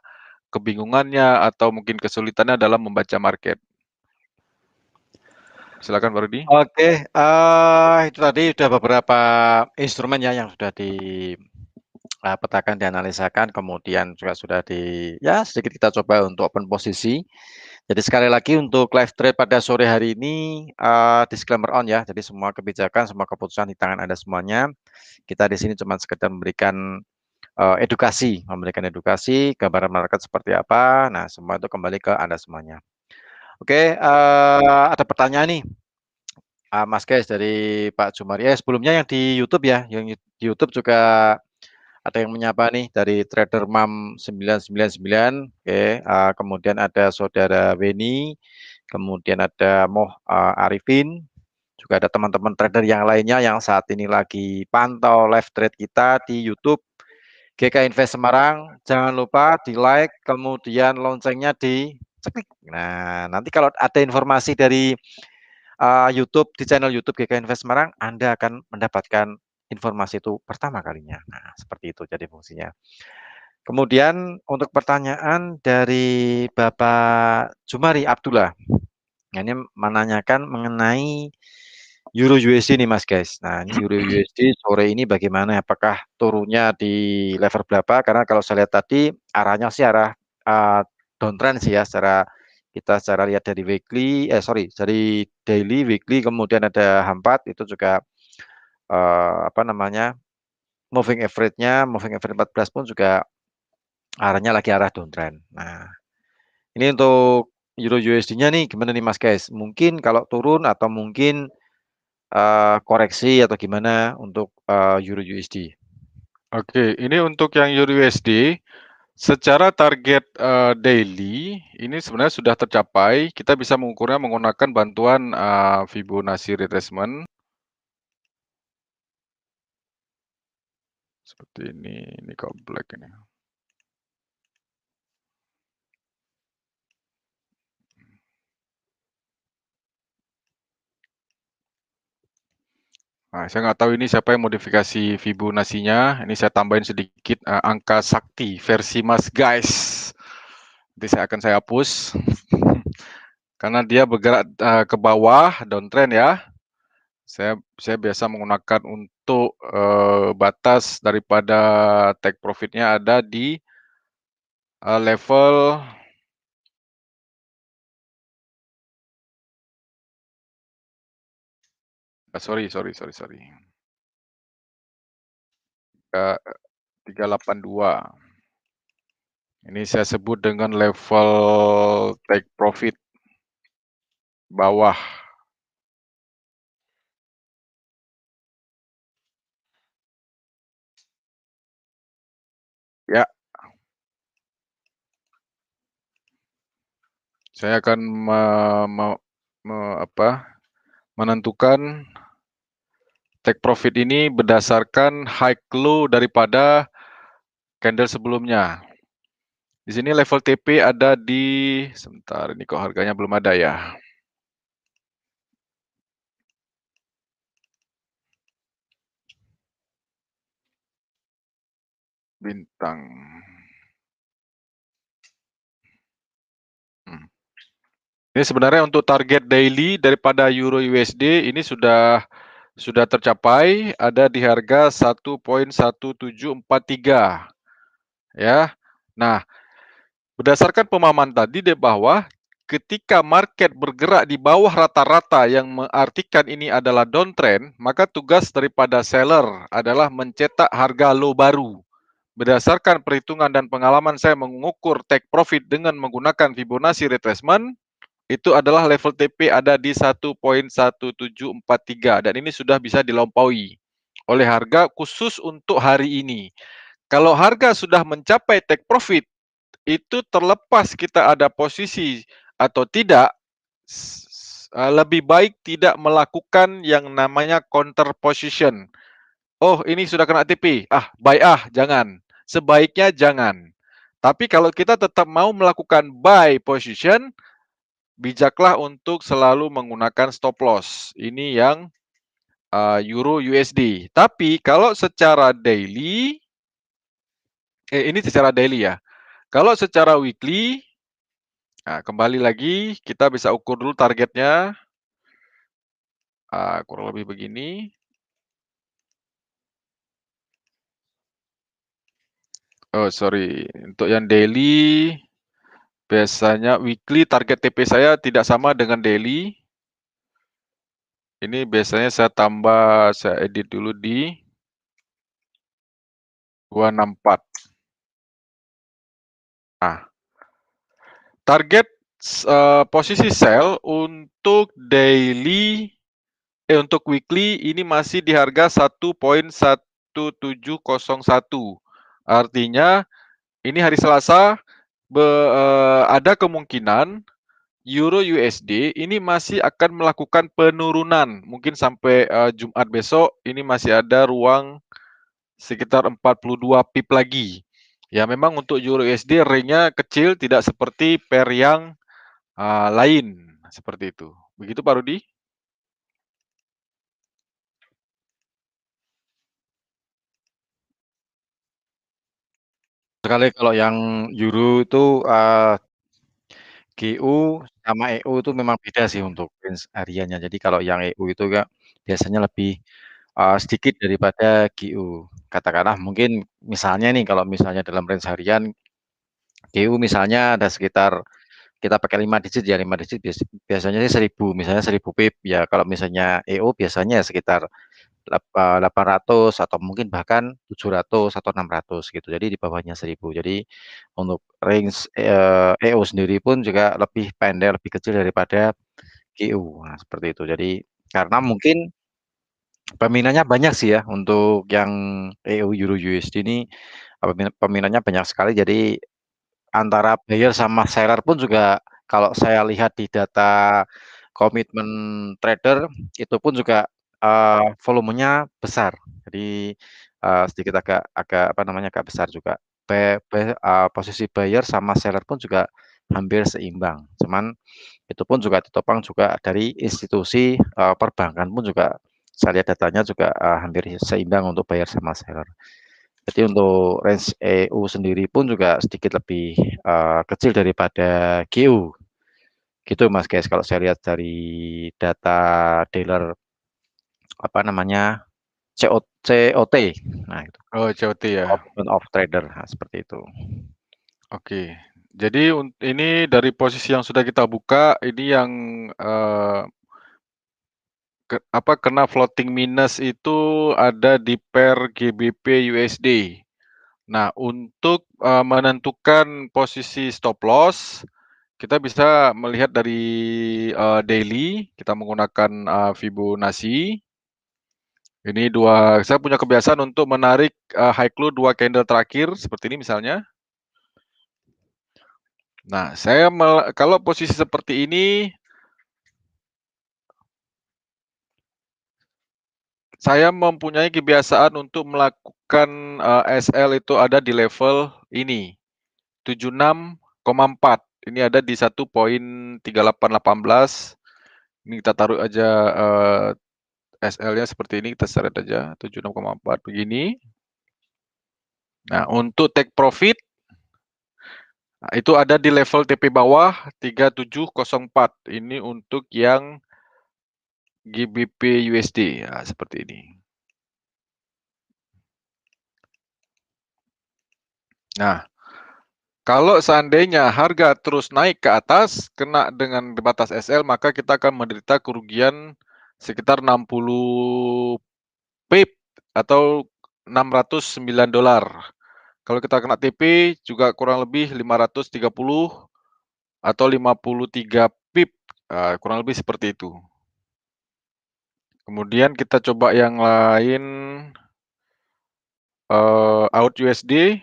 kebingungannya atau mungkin kesulitannya dalam membaca market. Silakan Pak Rudi. Oke, itu tadi sudah beberapa instrumen ya yang sudah dipetakan, dianalisakan, kemudian juga sudah sedikit kita coba untuk open posisi. Jadi sekali lagi untuk live trade pada sore hari ini, disclaimer on ya, jadi semua kebijakan, semua keputusan di tangan Anda semuanya. Kita di sini cuma sekedar memberikan memberikan edukasi, gambaran market seperti apa. Nah, semua itu kembali ke Anda semuanya. Oke, ada pertanyaan nih. Mas Guys dari Pak Jumari. Sebelumnya yang di YouTube ya, yang di YouTube juga ada yang menyapa nih dari Trader Mam 999. Oke, kemudian ada Saudara Weni, kemudian ada Moh Arifin, juga ada teman-teman trader yang lainnya yang saat ini lagi pantau live trade kita di YouTube GK Invest Semarang. Jangan lupa di like, kemudian loncengnya diceklik. Nah, nanti kalau ada informasi dari YouTube di channel YouTube GK Invest Semarang, Anda akan mendapatkan informasi itu pertama kalinya. Nah, seperti itu jadi fungsinya. Kemudian untuk pertanyaan dari Bapak Jumari Abdullah, ini menanyakan mengenai Euro USD nih Mas Guys. Nah, ini Euro USD sore ini bagaimana? Apakah turunnya di level berapa? Karena kalau saya lihat tadi arahnya sih arah downtrend sih ya, secara lihat dari dari daily, weekly, kemudian ada H4 itu juga moving average-nya, moving average 14 pun juga arahnya lagi arah downtrend. Nah, ini untuk Euro USD-nya nih gimana nih Mas Guys? Mungkin kalau turun atau mungkin koreksi atau gimana untuk Euro USD? Oke, ini untuk yang Euro USD secara target daily ini sebenarnya sudah tercapai. Kita bisa mengukurnya menggunakan bantuan Fibonacci retracement. Seperti ini kok black ini. Nah, saya nggak tahu ini siapa yang modifikasi Fibonacci-nya. Ini saya tambahin sedikit angka sakti versi Mas Guys. Nanti saya hapus karena dia bergerak ke bawah downtrend ya. Saya biasa menggunakan untuk batas daripada take profit-nya ada di level sorry. 382. Ini saya sebut dengan level take profit bawah. Ya. Saya akan menentukan take profit ini berdasarkan high low daripada candle sebelumnya. Di sini level TP ada di sebentar, ini kok harganya belum ada ya. Bintang. Ini sebenarnya untuk target daily daripada Euro USD ini sudah sudah tercapai, ada di harga 1.1743 ya. Nah, berdasarkan pemahaman tadi di bawah, ketika market bergerak di bawah rata-rata yang mengartikan ini adalah downtrend, maka tugas daripada seller adalah mencetak harga low baru. Berdasarkan perhitungan dan pengalaman saya mengukur take profit dengan menggunakan Fibonacci retracement, itu adalah level TP ada di 1.1743 dan ini sudah bisa dilampaui oleh harga khusus untuk hari ini. Kalau harga sudah mencapai take profit, itu terlepas kita ada posisi atau tidak, lebih baik tidak melakukan yang namanya counter position. Oh, ini sudah kena TP. Buy jangan. Sebaiknya jangan. Tapi kalau kita tetap mau melakukan buy position, bijaklah untuk selalu menggunakan stop loss. Ini yang Euro USD. Tapi kalau secara daily, ini secara daily ya. Kalau secara weekly, kembali lagi kita bisa ukur dulu targetnya. Kurang lebih begini. Oh, sorry. Untuk yang daily, biasanya weekly target TP saya tidak sama dengan daily. Ini biasanya saya edit dulu di 264. Nah, target posisi sell untuk untuk weekly ini masih di harga 1.1701. Artinya ini hari Selasa ada kemungkinan Euro USD ini masih akan melakukan penurunan. Mungkin sampai Jumat besok ini masih ada ruang sekitar 42 pip lagi. Ya, memang untuk Euro USD range-nya kecil, tidak seperti pair yang lain, seperti itu. Begitu Pak Rudi? Sekali kalau yang euro itu, GU sama EU itu memang beda sih untuk range hariannya. Jadi kalau yang EU itu Kak, biasanya lebih, sedikit daripada GU. Katakanlah mungkin misalnya nih, kalau misalnya dalam range harian, GU misalnya ada sekitar, kita pakai 5 digit ya, 5 digit biasanya sih 1000, misalnya 1000 pip. Ya kalau misalnya EU biasanya sekitar 800 atau mungkin bahkan 700 atau 600 gitu. Jadi di bawahnya 1000. Jadi untuk range, EO sendiri pun juga lebih pendek, lebih kecil daripada GU. Nah, seperti itu. Jadi karena mungkin peminatnya banyak sih ya untuk yang EU Euro USD ini, peminatnya banyak sekali. Jadi antara buyer sama seller pun juga kalau saya lihat di data komitmen trader, itu pun juga, volumenya besar. Jadi, sedikit agak agak apa namanya, agak besar juga. Posisi buyer sama seller pun juga hampir seimbang. Cuman itu pun juga ditopang juga dari institusi, perbankan pun juga saya lihat datanya juga, hampir seimbang untuk buyer sama seller. Jadi untuk range EU sendiri pun juga sedikit lebih, kecil daripada GU. Gitu Mas guys, kalau saya lihat dari data dealer, apa namanya, COT. Nah itu, Oh, COT ya. Commitment of Trader, nah seperti itu. Oke. Jadi ini dari posisi yang sudah kita buka, ini yang eee, kena floating minus itu ada di pair GBP USD. Nah, untuk menentukan posisi stop loss, kita bisa melihat dari daily, kita menggunakan Fibonacci. Ini saya punya kebiasaan untuk menarik high clue 2 candle terakhir seperti ini misalnya. Nah, kalau posisi seperti ini, saya mempunyai kebiasaan untuk melakukan SL itu ada di level ini, 76,4. Ini ada di 1.3818. Ini kita taruh aja SL-nya seperti ini, kita seret aja 76,4 begini. Nah, untuk take profit, itu ada di level TP bawah 3704. Ini untuk yang GBP USD, ya, seperti ini. Nah, kalau seandainya harga terus naik ke atas, kena dengan batas SL, maka kita akan menderita kerugian sekitar 60 pip atau $609. Kalau kita kena TP juga kurang lebih 530 atau 53 pip, kurang lebih seperti itu. Kemudian kita coba yang lain, AUD USD.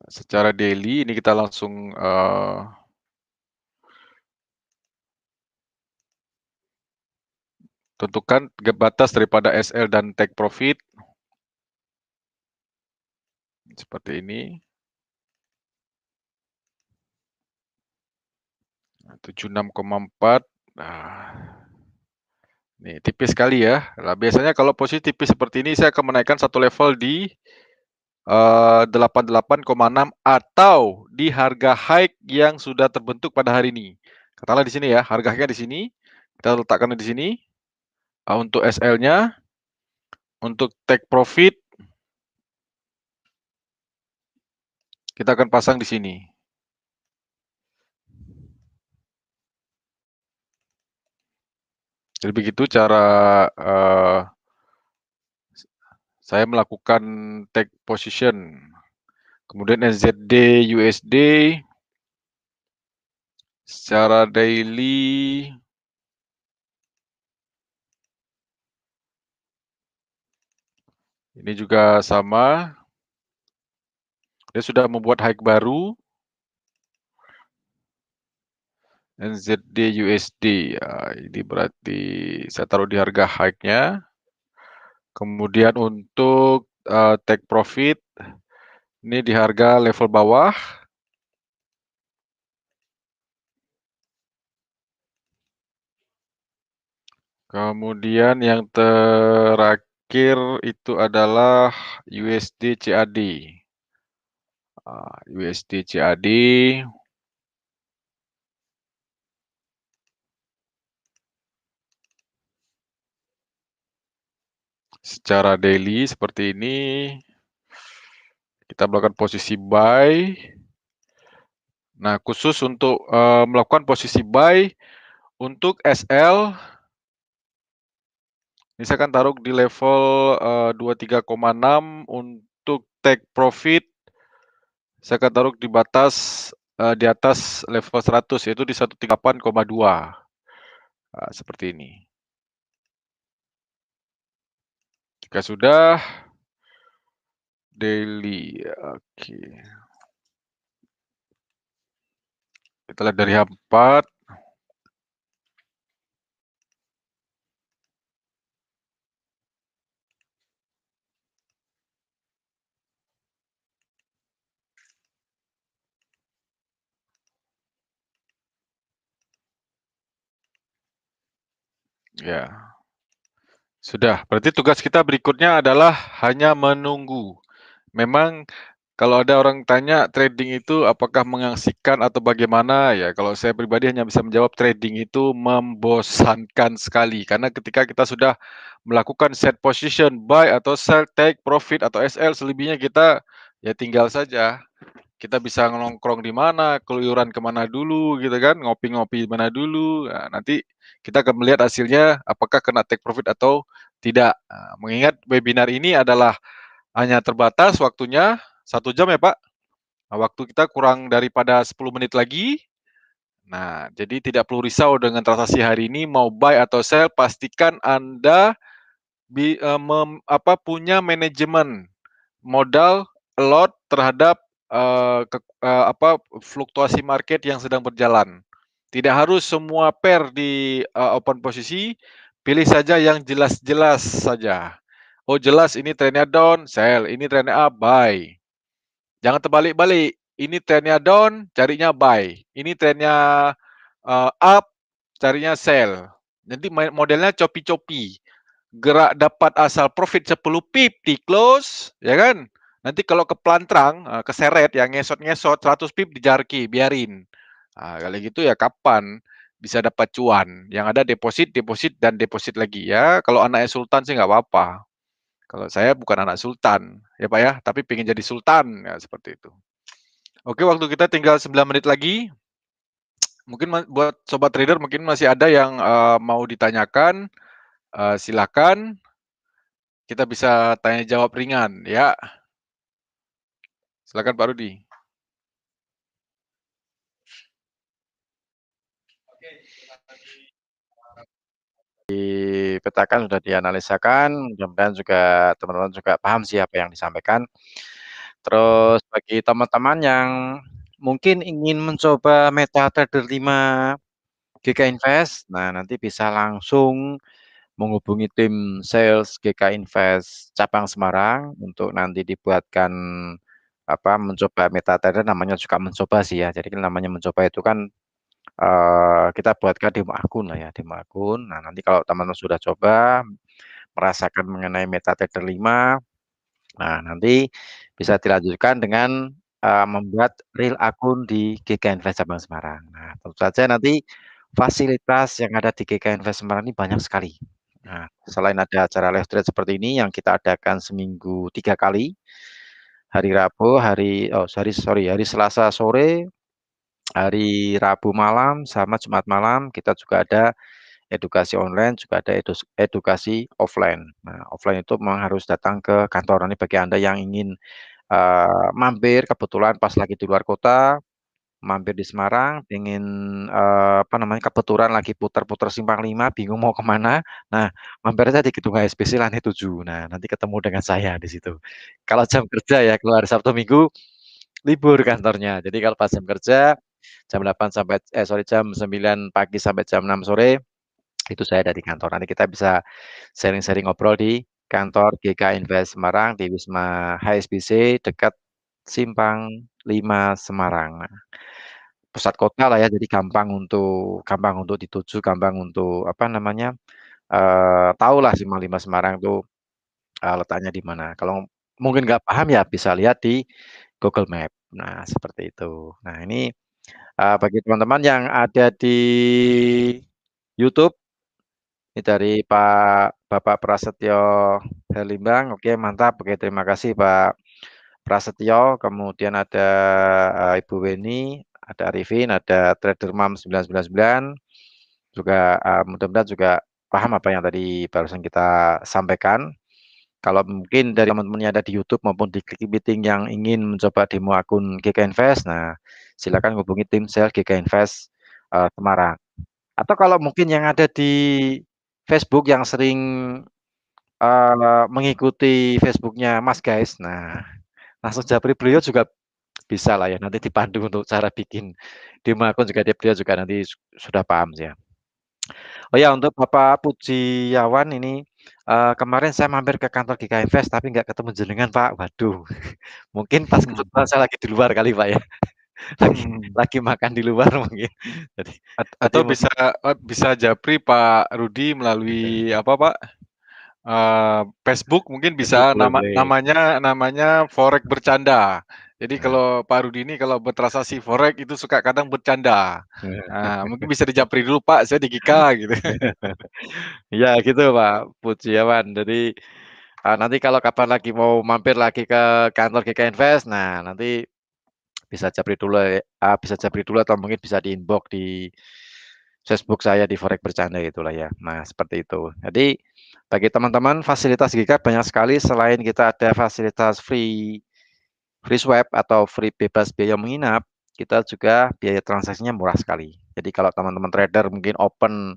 Secara daily ini kita langsung tentukan batas daripada SL dan take profit. Seperti ini. 76,4. Nah, ini tipis sekali ya. Nah, biasanya kalau posisi tipis seperti ini saya akan menaikkan satu level di 88,6 atau di harga high yang sudah terbentuk pada hari ini. Katakanlah di sini ya, harga high-nya di sini. Kita letakkan di sini. Untuk SL-nya, untuk take profit, kita akan pasang di sini. Jadi begitu cara saya melakukan take position. Kemudian NZD USD secara daily ini juga sama. Dia sudah membuat high baru. NZD USD, ya, ini berarti saya taruh di harga high-nya. Kemudian untuk take profit, ini di harga level bawah. Kemudian yang terakhir itu adalah USD CAD. USD CAD. Secara daily seperti ini. Kita melakukan posisi buy. Nah, khusus untuk melakukan posisi buy untuk SL, ini saya akan taruh di level 23,6. Untuk take profit, saya akan taruh di batas di atas level 100, yaitu di 138,2. Seperti ini. Jika sudah, daily, oke. Kita lihat dari H4. Ya, sudah. Berarti tugas kita berikutnya adalah hanya menunggu. Memang kalau ada orang tanya trading itu apakah mengasihkan atau bagaimana, ya kalau saya pribadi hanya bisa menjawab trading itu membosankan sekali. Karena ketika kita sudah melakukan set position, buy atau sell, take profit atau SL, selebihnya kita ya tinggal saja. Kita bisa nongkrong di mana, keluyuran kemana dulu gitu kan, ngopi-ngopi di mana dulu. Nah, nanti kita akan melihat hasilnya apakah kena take profit atau tidak. Nah, mengingat webinar ini adalah hanya terbatas waktunya 1 jam ya Pak. Nah, waktu kita kurang daripada 10 menit lagi. Nah, jadi tidak perlu risau dengan transaksi hari ini mau buy atau sell, pastikan Anda punya manajemen modal lot terhadap fluktuasi market yang sedang berjalan. Tidak harus semua pair di open posisi, pilih saja yang jelas-jelas saja. Oh jelas ini trennya down, sell. Ini trennya up, buy. Jangan terbalik-balik. Ini trennya down, carinya buy. Ini trennya up, carinya sell. Nanti modelnya copi-copi. Gerak dapat asal profit 10 pip di close, ya kan? Nanti kalau ke pelantrang, keseret, yang ngesot-ngesot 100 pip di jarki, biarin. Kalau gitu ya kapan bisa dapat cuan? Yang ada deposit, deposit, dan deposit lagi. Ya kalau anaknya sultan sih nggak apa-apa. Kalau saya bukan anak sultan, ya Pak ya, tapi pengen jadi sultan, ya seperti itu. Oke, waktu kita tinggal 9 menit lagi. Mungkin buat sobat trader mungkin masih ada yang mau ditanyakan, silakan. Kita bisa tanya jawab ringan ya. Silakan Pak Rudi. Dipetakan, sudah dianalisakan, mudah-mudahan juga teman-teman juga paham sih apa yang disampaikan. Terus bagi teman-teman yang mungkin ingin mencoba MetaTrader 5 GK Invest, nah nanti bisa langsung menghubungi tim sales GK Invest cabang Semarang untuk nanti dibuatkan mencoba MetaTrader, namanya juga mencoba sih ya. Jadi namanya mencoba itu kan kita buatkan demo akun lah ya, demo akun. Nah, nanti kalau teman-teman sudah coba merasakan mengenai MetaTrader 5, nah nanti bisa dilanjutkan dengan membuat real akun di GK Invest cabang Semarang. Nah, tentu saja nanti fasilitas yang ada di GK Invest Semarang ini banyak sekali. Nah, selain ada acara live trade seperti ini yang kita adakan seminggu 3 kali, hari Rabu, hari Selasa sore, hari Rabu malam, sama Jumat malam, kita juga ada edukasi online, juga ada edukasi offline. Nah, offline itu memang harus datang ke kantor. Ini bagi Anda yang ingin mampir kebetulan pas lagi di luar kota, mampir di Semarang, ingin kebetulan lagi putar-putar Simpang 5, bingung mau kemana. Nah, mampir aja di gedung HSBC Lantai 7. Nah, nanti ketemu dengan saya di situ. Kalau jam kerja ya keluar Sabtu Minggu libur kantornya. Jadi kalau pas jam kerja jam 9 pagi sampai jam 6 sore itu saya ada di kantor. Nanti kita bisa sharing-sharing ngobrol di kantor GK Invest Semarang di Wisma HSBC dekat Simpang 5 Semarang. Nah, pusat kota lah ya, jadi gampang untuk dituju, gampang untuk tahulah Simpang 5 Semarang itu letaknya di mana. Kalau mungkin nggak paham ya bisa lihat di Google Map. Nah, seperti itu. Nah, ini bagi teman-teman yang ada di YouTube, ini dari Bapak Prasetyo Herlimbang. Oke, mantap. Oke, terima kasih Pak Prasetyo. Kemudian ada Ibu Weni, ada Arifin, ada Trader Mam 999. Juga mudah-mudahan juga paham apa yang tadi barusan kita sampaikan. Kalau mungkin dari teman-teman yang ada di YouTube maupun di Click Meeting yang ingin mencoba demo akun GK Invest, nah silakan hubungi tim sales GK Invest Semarang. Atau kalau mungkin yang ada di Facebook yang sering mengikuti Facebooknya Mas Guys, nah langsung japri beliau juga bisa lah ya. Nanti dipandu untuk cara bikin demo akun juga beliau juga nanti sudah paham ya. Oh ya, untuk Bapak Pujiawan ini, kemarin saya mampir ke kantor GK Invest tapi nggak ketemu jenengan Pak. Waduh, mungkin pas kebetulan saya lagi di luar kali Pak ya, lagi lagi makan di luar mungkin. Jadi Atau bisa japri Pak Rudi melalui apa Pak? Facebook mungkin Facebook bisa boleh. namanya Forex Bercanda. Jadi kalau Pak Rudi ini kalau bertransaksi Forex itu suka kadang bercanda. Mungkin bisa dijapri dulu Pak, saya di Gika gitu. Iya gitu Pak Pujiawan. Jadi nanti kalau kapan lagi mau mampir lagi ke kantor GK Invest, nah nanti bisa japri dulu ya, bisa japri dulu atau mungkin bisa di-inbox di Facebook saya di Forex Bercanda itulah ya. Nah, seperti itu. Jadi bagi teman-teman fasilitas GK banyak sekali, selain kita ada fasilitas free free swap atau free bebas biaya menginap, kita juga biaya transaksinya murah sekali. Jadi kalau teman-teman trader mungkin open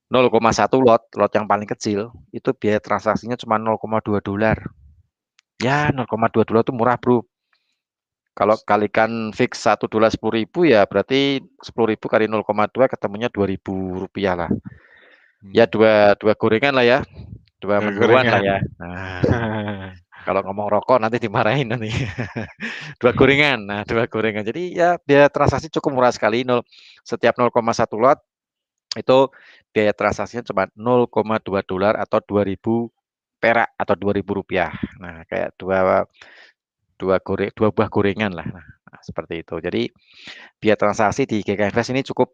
0,1 lot yang paling kecil, itu biaya transaksinya cuma $0,2. Ya, $0,2 itu murah, Bro. Kalau kalikan fix $1 10.000 ya berarti 10.000 kali 0,2 ketemunya Rp2.000 lah. Ya dua gorengan lah ya, 2 mendoan lah Gorengan. ya. Nah, kalau ngomong rokok nanti dimarahin nanti. 2 gorengan. Nah, 2 gorengan. Jadi ya biaya transaksi cukup murah sekali. Setiap 0,1 lot itu biaya transaksinya cuma $0,2 atau 2.000 perak atau Rp2.000. Nah, kayak dua buah gorengan lah. Nah, Nah, seperti itu. Jadi biaya transaksi di GK Invest ini cukup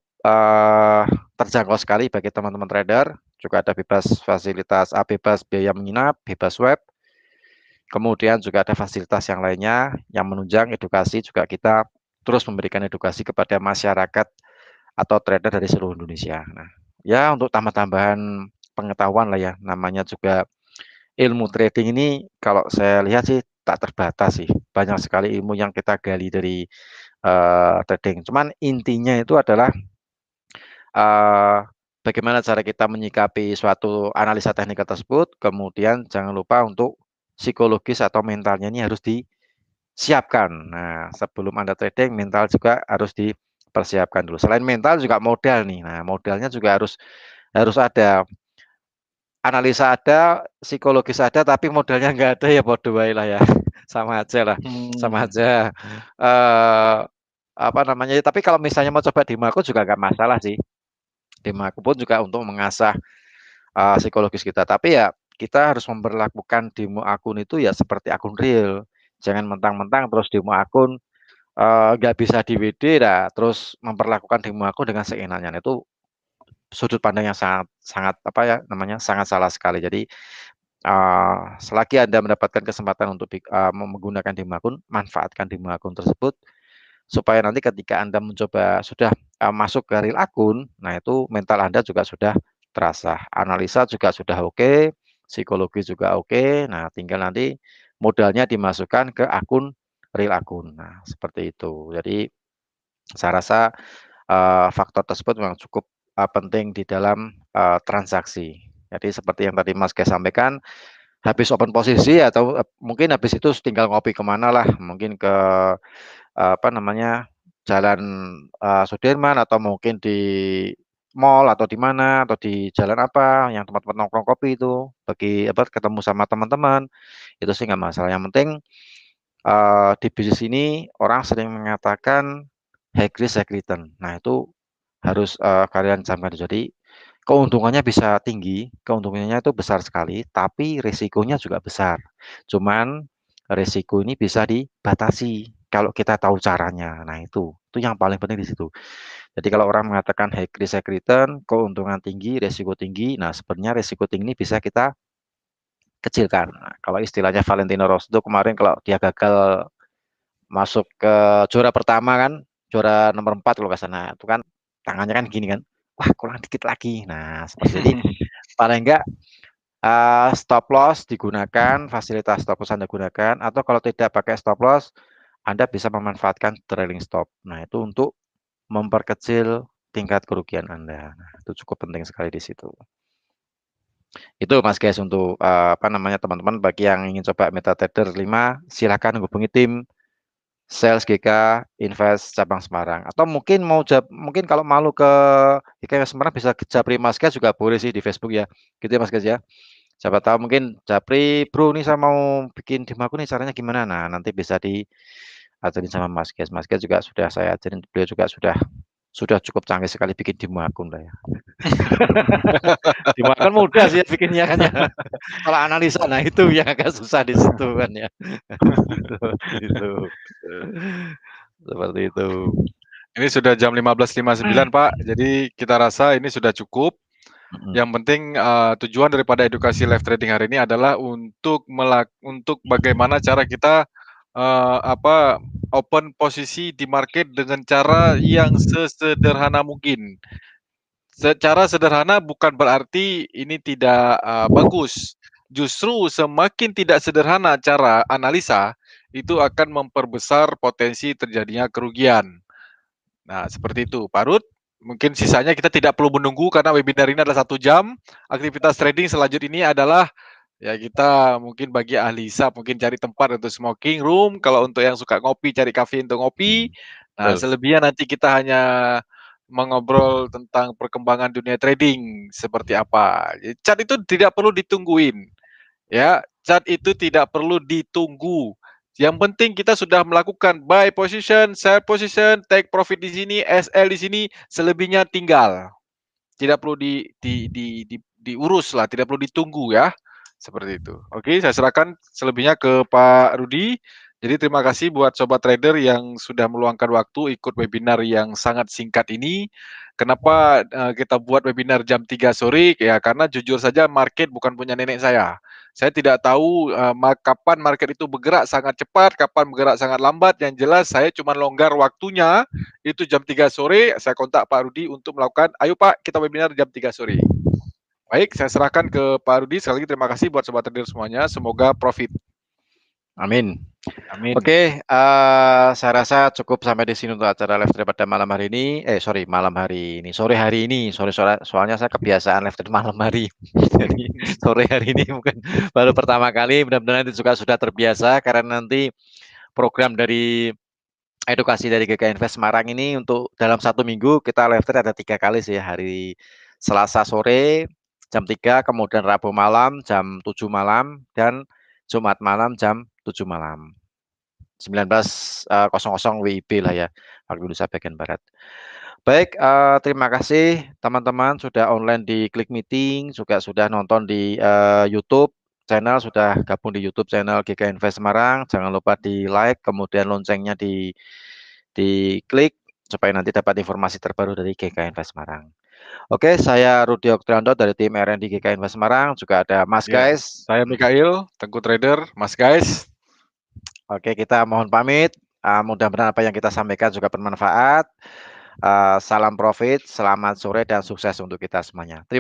terjangkau sekali bagi teman-teman trader. Juga ada bebas fasilitas, bebas biaya menginap, bebas web. Kemudian juga ada fasilitas yang lainnya yang menunjang edukasi, juga kita terus memberikan edukasi kepada masyarakat atau trader dari seluruh Indonesia. Nah, ya untuk tambah-tambahan pengetahuan lah ya, namanya juga ilmu trading ini kalau saya lihat sih tak terbatas sih. Banyak sekali ilmu yang kita gali dari trading. Cuman intinya itu adalah uh, bagaimana cara kita menyikapi suatu analisa teknikal tersebut, kemudian jangan lupa untuk psikologis atau mentalnya ini harus disiapkan. Nah, sebelum Anda trading, mental juga harus dipersiapkan dulu. Selain mental juga modal nih. Nah, modalnya juga harus harus ada. Analisa ada, psikologis ada, tapi modalnya nggak ada ya bodoh wae lah ya. Sama aja lah, sama Hmm. aja. Apa namanya, tapi kalau misalnya mau coba demo akun juga nggak masalah sih. Demo akun pun juga untuk mengasah, psikologis kita. Tapi ya kita harus memperlakukan demo akun itu ya seperti akun real. Jangan mentang-mentang terus demo akun, nggak bisa di-WD terus memperlakukan demo akun dengan seenaknya. Nah, itu sudut pandang yang sangat sangat apa ya namanya, sangat salah sekali. Jadi selagi Anda mendapatkan kesempatan untuk menggunakan demo akun, manfaatkan demo akun tersebut, supaya nanti ketika Anda mencoba sudah, masuk ke real akun, nah itu mental Anda juga sudah terasa, analisa juga sudah oke, psikologi juga oke, nah tinggal nanti modalnya dimasukkan ke akun real akun. Nah, seperti itu. Jadi saya rasa, faktor tersebut memang cukup, penting di dalam, transaksi. Jadi seperti yang tadi Mas Kei sampaikan, habis open posisi atau, mungkin habis itu tinggal ngopi kemana lah, mungkin ke, apa namanya, jalan, Sudirman atau mungkin di mall atau di mana, atau di jalan apa, yang tempat-tempat nongkrong kopi itu, bagi apa, ketemu sama teman-teman, itu sih nggak masalah. Yang penting, di bisnis ini orang sering mengatakan high risk high return. Nah itu harus, kalian camkan. Jadi keuntungannya bisa tinggi, keuntungannya itu besar sekali, tapi risikonya juga besar. Cuman risiko ini bisa dibatasi kalau kita tahu caranya. Nah itu yang paling penting di situ. Jadi kalau orang mengatakan high risk high return, keuntungan tinggi, risiko tinggi. Nah sebenarnya risiko tinggi ini bisa kita kecilkan. Nah, kalau istilahnya Valentino Rossi itu kemarin kalau dia gagal masuk ke juara pertama kan, juara nomor 4 kalau nggak salah. Nah, itu kan tangannya kan gini kan, wah kurang dikit lagi. Nah, seperti jadi paling enggak stop loss digunakan, fasilitas stop loss Anda gunakan, atau kalau tidak pakai stop loss, Anda bisa memanfaatkan trailing stop. Nah, itu untuk memperkecil tingkat kerugian Anda. Nah, itu cukup penting sekali di situ. Itu Mas guys untuk apa namanya teman-teman bagi yang ingin coba MetaTrader 5 silakan hubungi tim sales GK Invest cabang Semarang atau mungkin mungkin kalau malu ke GK Semarang bisa ke Japri Mas Gas juga boleh sih di Facebook ya. Gitu ya Mas Gas ya. Siapa tahu mungkin Japri, "Bro, nih saya mau bikin demo akun nih caranya gimana?" Nah, nanti bisa diajarin sama Mas Gas. Mas Gas juga sudah saya ajarin, beliau juga sudah cukup canggih sekali bikin demo akun lah ya. Demo akun mudah sih ya bikinnya kan ya. Kalau analisa, nah itu yang agak susah di situ kan ya. Seperti itu. Seperti itu. Ini sudah jam 15.59 Pak, jadi kita rasa ini sudah cukup. Mhm. Yang penting, tujuan daripada edukasi live trading hari ini adalah untuk bagaimana cara kita, open posisi di market dengan cara yang sesederhana mungkin. Secara sederhana bukan berarti ini tidak, bagus. Justru semakin tidak sederhana cara analisa, itu akan memperbesar potensi terjadinya kerugian. Nah, seperti itu. Pak Rud, mungkin sisanya kita tidak perlu menunggu karena webinar ini adalah 1 jam. Aktivitas trading selanjutnya ini adalah, ya kita mungkin bagi ahli hisap mungkin cari tempat untuk smoking room, kalau untuk yang suka ngopi cari cafe untuk ngopi. Nah, Betul. selebihnya nanti kita hanya mengobrol tentang perkembangan dunia trading seperti apa. Chat itu tidak perlu ditungguin. Ya, chart itu tidak perlu ditunggu. Yang penting kita sudah melakukan buy position, sell position, take profit di sini, SL di sini, selebihnya tinggal. Tidak perlu diurus lah, tidak perlu ditunggu ya. Seperti itu. Oke, saya serahkan selebihnya ke Pak Rudi Jadi terima kasih buat sobat trader yang sudah meluangkan waktu ikut webinar yang sangat singkat ini. Kenapa kita buat webinar jam 3 sore? Ya karena jujur saja market bukan punya nenek saya. Saya tidak tahu kapan market itu bergerak sangat cepat, kapan bergerak sangat lambat. Yang jelas saya cuma longgar waktunya itu jam 3 sore. Saya kontak Pak Rudi untuk melakukan, ayo Pak kita webinar jam 3 sore. Baik, saya serahkan ke Pak Rudi. Sekali lagi terima kasih buat sobat trader semuanya. Semoga profit. Amin. Amin. Oke, saya rasa cukup sampai di sini untuk acara live trade pada malam hari ini. Malam hari ini, sore hari ini. Soalnya saya kebiasaan live trade malam hari. Jadi sore hari ini bukan baru pertama kali. Mudah-mudahan nanti juga sudah terbiasa karena nanti program dari edukasi dari GK Invest Semarang ini untuk dalam 1 minggu kita live trade ada 3 kali sih, hari Selasa sore jam 3, kemudian Rabu malam jam 7 malam, dan Jumat malam jam 7 malam. 19.00 WIB lah ya, waktu Indonesia bagian Barat. Baik, terima kasih teman-teman sudah online di Klik Meeting, juga sudah nonton di YouTube channel, sudah gabung di YouTube channel GK Invest Semarang. Jangan lupa di like, kemudian loncengnya diklik supaya nanti dapat informasi terbaru dari GK Invest Semarang. Oke, saya Rudi Oktrianto dari tim R&D GK Invest Semarang, juga ada Mas Ya, Guys. saya Mikail, Tengku Trader, Mas Guys. Oke, kita mohon pamit. Mudah-mudahan apa yang kita sampaikan juga bermanfaat. Salam profit, selamat sore dan sukses untuk kita semuanya. Terima